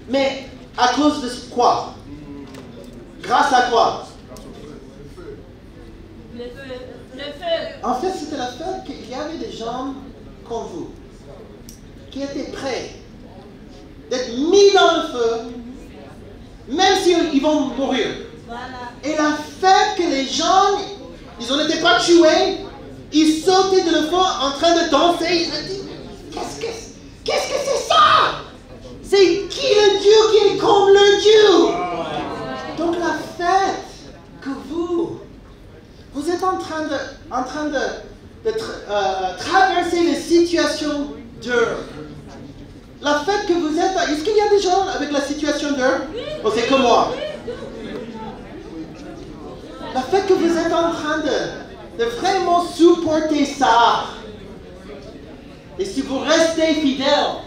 Mais à cause de quoi? Grâce à quoi? Le feu. Le feu. En fait, c'était la fête qu'il y avait des gens comme vous qui étaient prêts d'être mis dans le feu, même s'ils vont mourir. Voilà. Et la fête que les gens, ils n'étaient pas tués, ils sautaient de le feu en train de danser. Ils ont dit, qu'est-ce que c'est ça? C'est qui le Dieu qui est comme le Dieu? Donc la fête que vous êtes en train de traverser les situations dures. La fête que vous êtes, est-ce qu'il y a des gens avec la situation dure? Oh, c'est comme moi. La fête que vous êtes en train de vraiment supporter ça. Et si vous restez fidèle,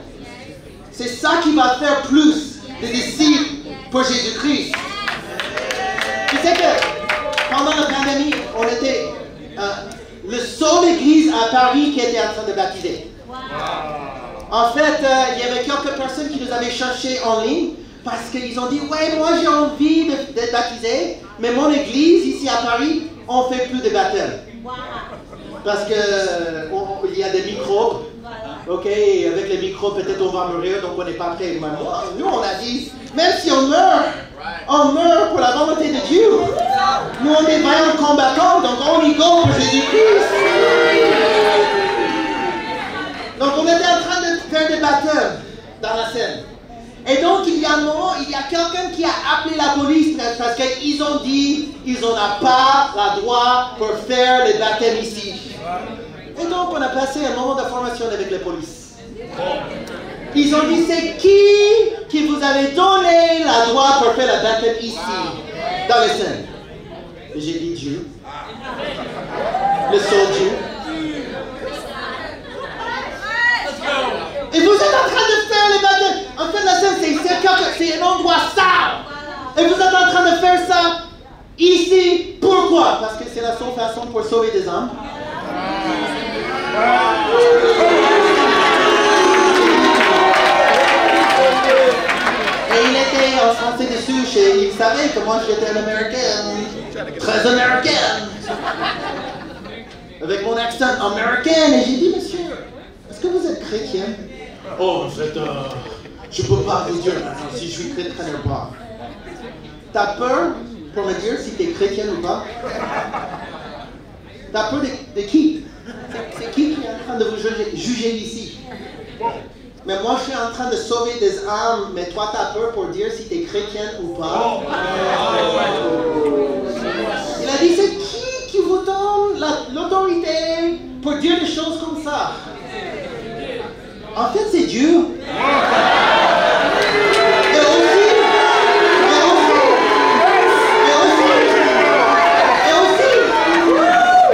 c'est ça qui va faire plus de disciples pour Jésus-Christ. Tu sais que pendant la pandémie, on était le seul église à Paris qui était en train de baptiser. En fait, il y avait quelques personnes qui nous avaient cherché en ligne parce qu'ils ont dit, ouais, moi j'ai envie d'être baptisé, mais mon église ici à Paris, on ne fait plus de baptême. Parce qu'il y a des microbes. Ok, avec les microbes, peut-être on va mourir, donc on n'est pas prêt. Nous, on a dit, même si on meurt pour la volonté de Dieu. Nous, on est vaillants combattants, donc on y go pour Jésus-Christ. Donc, on était en train de faire des baptêmes dans la scène. Et donc, il y a quelqu'un qui a appelé la police parce qu'ils ont dit qu'ils n'ont pas le droit pour faire les baptêmes ici. Et donc, on a passé un moment de formation avec la police. Ils ont dit, c'est qui vous avait donné le droit pour faire le baptême ici, dans les scènes? Et j'ai dit Dieu. Le seul Dieu. Et vous êtes en train de faire les baptêmes. En fait, la scène, c'est un endroit sale. Et vous êtes en train de faire ça ici. Pourquoi? Parce que c'est la seule façon pour sauver des âmes. Et il était en français dessus, il savait que moi j'étais une américaine, très américaine, avec mon accent américain. Et j'ai dit, monsieur, est-ce que vous êtes chrétien? Oh, en fait, je ne peux pas vous dire maintenant si je suis chrétien ou pas. T'as peur pour me dire si tu es chrétien ou pas? T'as peur de qui? C'est qui est en train de vous juger ici? Mais moi, je suis en train de sauver des âmes, mais toi, tu as peur pour dire si tu es chrétien ou pas. Il a dit, c'est qui vous donne l'autorité pour dire des choses comme ça? En fait, c'est Dieu. Et aussi,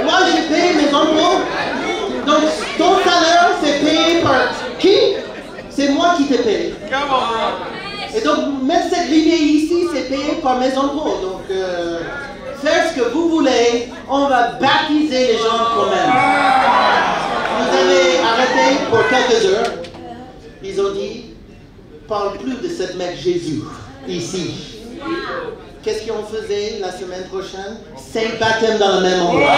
moi, j'ai payé mes impôts. Donc, ton salaire, c'est payé par qui? C'est moi qui t'ai payé. Et donc, même cette lignée ici, c'est payé par mes impôts. Donc, faites ce que vous voulez. On va baptiser les gens quand même. Vous avez arrêté pour quelques heures. Ils ont dit, parle plus de cette mec Jésus ici. Qu'est-ce qu'on faisait la semaine prochaine? 5 baptêmes dans le même endroit.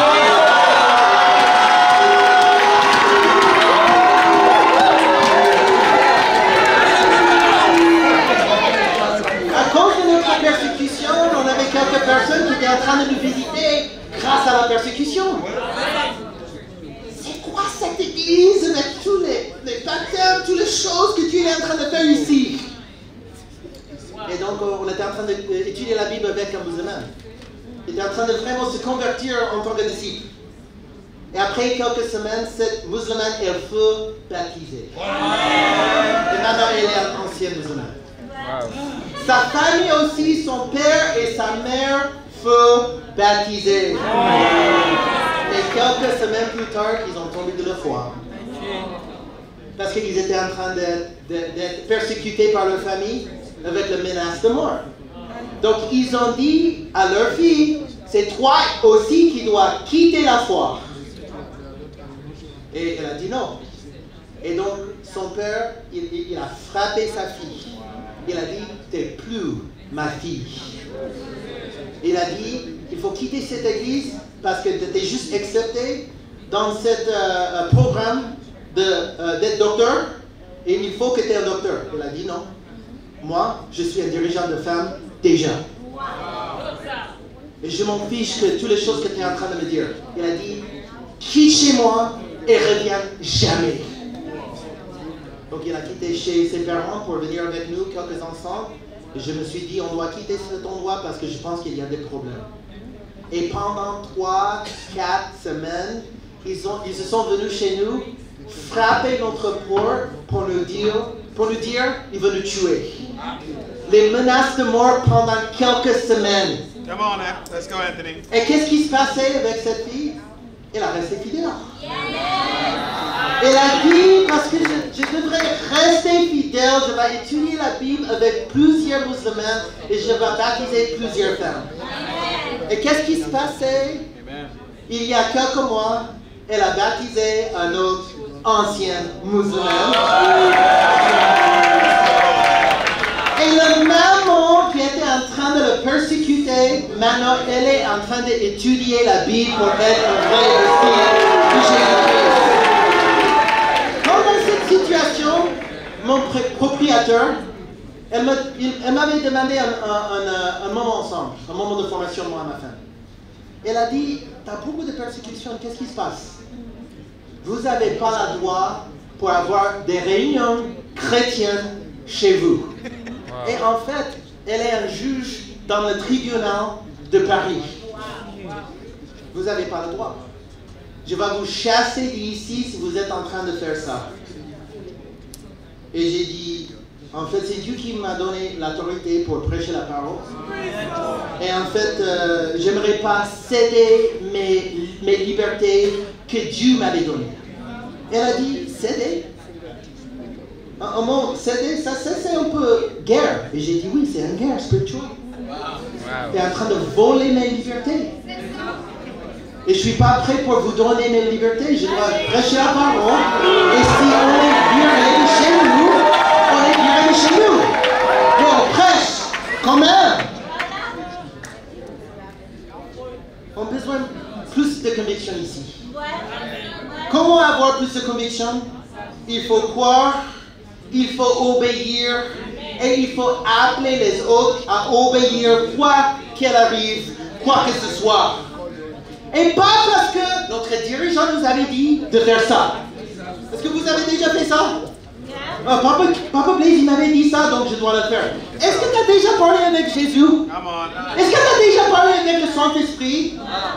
À cause de notre persécution, on avait quelques personnes qui étaient en train de nous visiter grâce à la persécution. C'est quoi cette église avec tous les baptêmes, toutes les choses que Dieu est en train de faire ici? Et donc, on était en train d'étudier la Bible avec un musulman. Il était en train de vraiment se convertir en tant que disciple. Et après quelques semaines, cette musulmane est feu baptisée. Et maintenant, elle est une ancienne musulmane. Sa famille aussi, son père et sa mère, feu baptisés. Et quelques semaines plus tard, ils ont tombé de la foi. Parce qu'ils étaient en train d'être persécutés par leur famille avec la menace de mort. Donc, ils ont dit à leur fille, c'est toi aussi qui dois quitter la foi. Et elle a dit non. Et donc, son père, il a frappé sa fille. Il a dit, t'es plus ma fille. Il a dit, il faut quitter cette église parce que tu étais juste accepté dans ce programme d'être docteur et il faut que tu es un docteur. Il a dit non. Moi, je suis un dirigeant de femmes déjà. Et je m'en fiche que toutes les choses que tu es en train de me dire. Il a dit, quitte chez moi et reviens jamais. Donc il a quitté chez ses parents pour venir avec nous quelques instants. Et je me suis dit, on doit quitter cet endroit parce que je pense qu'il y a des problèmes. Et pendant 3-4 semaines, ils se sont venus chez nous, frapper notre porte pour nous dire, ils veulent nous tuer. Les menaces de mort pendant quelques semaines. Come on, let's go, Anthony. Et qu'est-ce qui se passait avec cette fille? Elle a resté fidèle. Elle a dit, parce que je devrais rester fidèle, je vais étudier la Bible avec plusieurs musulmans et je vais baptiser plusieurs femmes. Et qu'est-ce qui se passait? Il y a quelques mois, elle a baptisé un autre ancien musulman. Et le maman qui était en train de le persécuter, maintenant elle est en train d'étudier la Bible pour être un vrai disciple de Jésus-Christ. Dans cette situation, mon propriétaire, elle m'avait demandé un moment ensemble, un moment de formation, moi et ma femme. Elle a dit, tu as beaucoup de persécutions, qu'est-ce qui se passe? Vous n'avez pas le droit pour avoir des réunions chrétiennes chez vous. Et en fait, elle est un juge dans le tribunal de Paris. Vous n'avez pas le droit. Je vais vous chasser d'ici si vous êtes en train de faire ça. Et j'ai dit, en fait, c'est Dieu qui m'a donné l'autorité pour prêcher la parole. Et en fait, j'aimerais pas céder mes libertés que Dieu m'avait données. Elle a dit, céder? Un mot, céder, ça c'est un peu guerre. Et j'ai dit, oui, c'est une guerre spirituelle. Tu es en train de voler mes libertés. Et je ne suis pas prêt pour vous donner mes libertés. Je dois prêcher la parole. Et si on est viré de chez nous, on est viré de chez nous. Mais on prêche quand même. On a besoin de plus de conviction ici. Comment avoir plus de conviction? Il faut croire, il faut obéir et il faut appeler les autres à obéir quoi qu'il arrive, quoi que ce soit. Et pas parce que notre dirigeant nous avait dit de faire ça. Est-ce que vous avez déjà fait ça? Papa Blaise, il m'avait dit ça, donc je dois le faire. Est-ce que tu as déjà parlé avec Jésus? Est-ce que tu as déjà parlé avec le Saint-Esprit?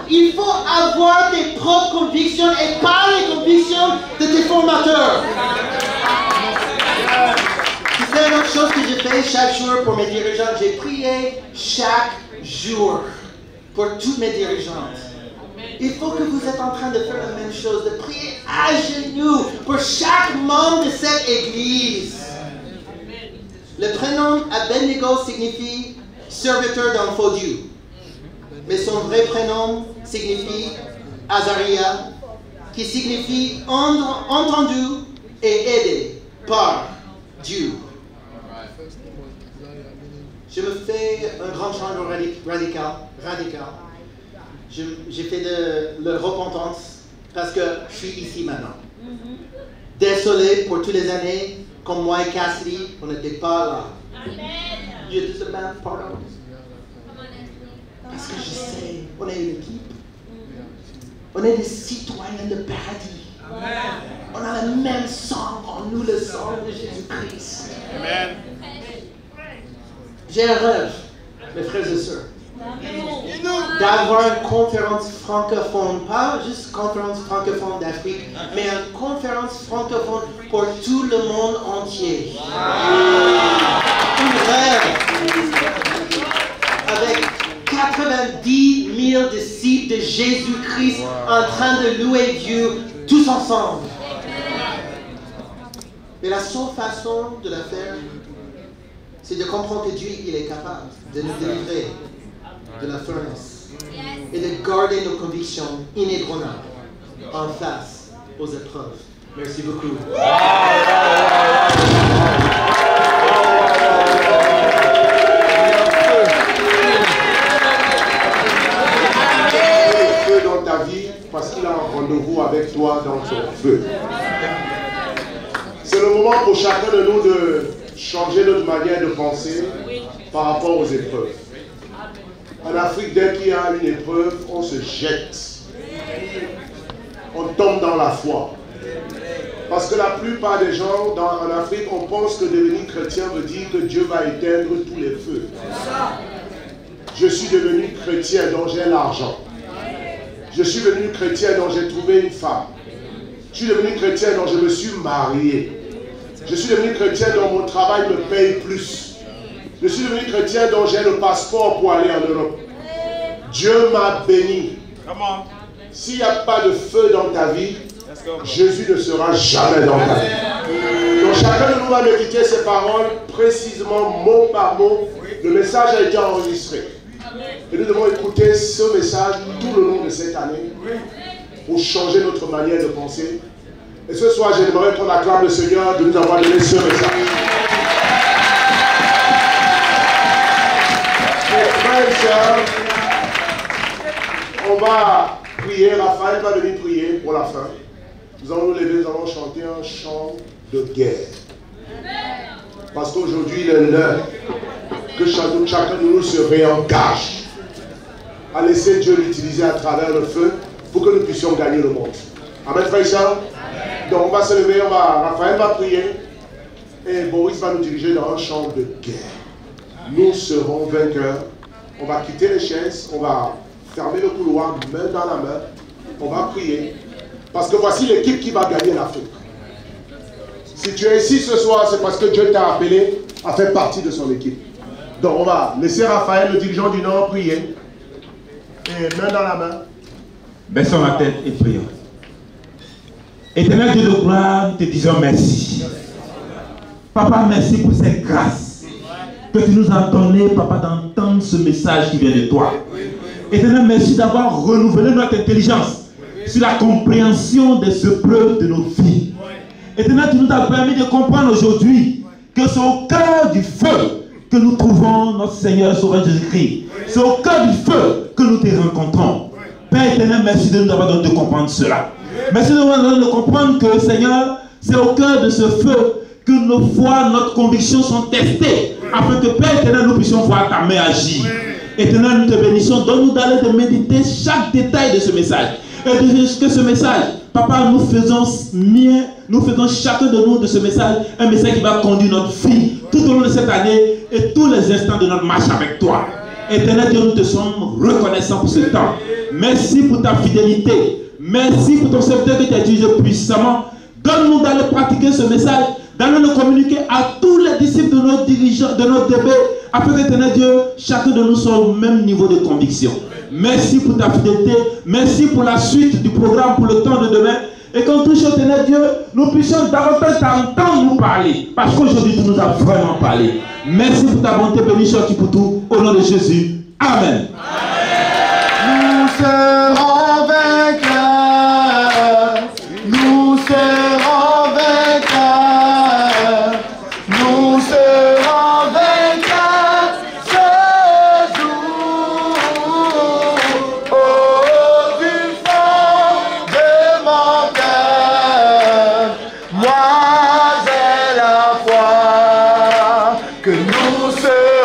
Il faut avoir tes propres convictions et pas les convictions de tes formateurs. C'est une autre chose que je fais chaque jour pour mes dirigeants. J'ai prié chaque jour pour toutes mes dirigeantes. Il faut que vous êtes en train de faire la même chose, de prier à genoux pour chaque membre de cette église. Le prénom Abednego signifie serviteur d'un faux Dieu. Mais son vrai prénom signifie Azaria, qui signifie entendu et aidé par Dieu. Je me fais un grand changement radical. J'ai fait de la repentance parce que je suis ici maintenant. Désolé pour toutes les années, comme moi et Cassidy, on n'était pas là. Dieu te demande pardon. Parce que je sais, on est une équipe. On est des citoyens de paradis. Amen. On a le même sang en nous, le sang de Jésus-Christ. Amen. J'ai un rêve, mes frères et sœurs, d'avoir une conférence francophone, pas juste conférence francophone d'Afrique, mais une conférence francophone pour tout le monde entier. Un rêve avec 90 000 disciples de Jésus-Christ en train de louer Dieu tous ensemble. Mais la seule façon de le faire, c'est de comprendre que Dieu, il est capable de nous délivrer de la furnace et de garder nos convictions inébranlables en face aux épreuves. Merci beaucoup. Feu dans ta vie parce qu'il a un rendez-vous avec toi dans son feu. C'est le moment pour chacun de nous de changer notre manière de penser par rapport aux épreuves. En Afrique, dès qu'il y a une épreuve, on se jette. On tombe dans la foi. Parce que la plupart des gens en Afrique, on pense que devenir chrétien veut dire que Dieu va éteindre tous les feux. Je suis devenu chrétien dont j'ai l'argent. Je suis devenu chrétien dont j'ai trouvé une femme. Je suis devenu chrétien dont je me suis marié. Je suis devenu chrétien dont mon travail me paye plus. Je suis devenu chrétien dont j'ai le passeport pour aller en Europe. Dieu m'a béni. S'il n'y a pas de feu dans ta vie, Jésus ne sera jamais dans ta vie. Donc chacun de nous va méditer ces paroles précisément mot par mot. Le message a été enregistré. Et nous devons écouter ce message tout le long de cette année pour changer notre manière de penser. Et ce soir, j'aimerais qu'on acclame le Seigneur de nous avoir donné ce message. Frères et sœurs, on va prier. Raphaël va venir prier pour la fin. Nous allons nous lever, nous allons chanter un chant de guerre. Parce qu'aujourd'hui, il est l'heure que chacun de nous se réengage à laisser Dieu l'utiliser à travers le feu pour que nous puissions gagner le monde. Amen, frères et sœurs. Donc on va se lever, Raphaël va prier et Boris va nous diriger dans un champ de guerre. Nous serons vainqueurs. On va quitter les chaises, on va fermer le couloir, main dans la main. On va prier. Parce que voici l'équipe qui va gagner l'Afrique. Si tu es ici ce soir, c'est parce que Dieu t'a appelé à faire partie de son équipe. Donc on va laisser Raphaël, le dirigeant du Nord, prier. Et main dans la main. Baissons la tête et prions. Éternel Dieu de gloire, nous te disons merci. Papa, merci pour cette grâce que tu nous as donnée, Papa, d'entendre ce message qui vient de toi. Éternel, merci d'avoir renouvelé notre intelligence sur la compréhension des épreuves de nos vies. Éternel, tu nous as permis de comprendre aujourd'hui que c'est au cœur du feu que nous trouvons notre Seigneur Sauveur Jésus-Christ. C'est au cœur du feu que nous te rencontrons. Père éternel, merci de nous avoir donné de comprendre cela. Merci de nous avoir donné de comprendre que, Seigneur, c'est au cœur de ce feu que nos foi, notre conviction sont testées, afin que, Père éternel, nous puissions voir ta main agir. Éternel, nous te bénissons. Donne-nous d'aller de méditer chaque détail de ce message. Et que ce message, Papa, nous faisons chacun de nous de ce message, un message qui va conduire notre vie tout au long de cette année et tous les instants de notre marche avec toi. Éternel Dieu, nous te sommes reconnaissants pour ce temps. Merci pour ta fidélité. Merci pour ton serviteur que tu as utilisé puissamment. Donne-nous d'aller pratiquer ce message, d'aller le communiquer à tous les disciples de nos dirigeants, de notre DB, afin que, éternel Dieu, chacun de nous soit au même niveau de conviction. Merci pour ta fidélité. Merci pour la suite du programme pour le temps de demain. Et qu'on touche au éternel Dieu, nous puissions davantage t'entendre nous parler. Parce qu'aujourd'hui, tu nous as vraiment parlé. Merci pour ta bonté, béni soit-tu pour tout. Au nom de Jésus. Amen. Nous serons vainqueurs. Nous serons vainqueurs. Nous serons vainqueurs ce jour. Au du fond de mon cœur, moi j'ai la foi que nous serons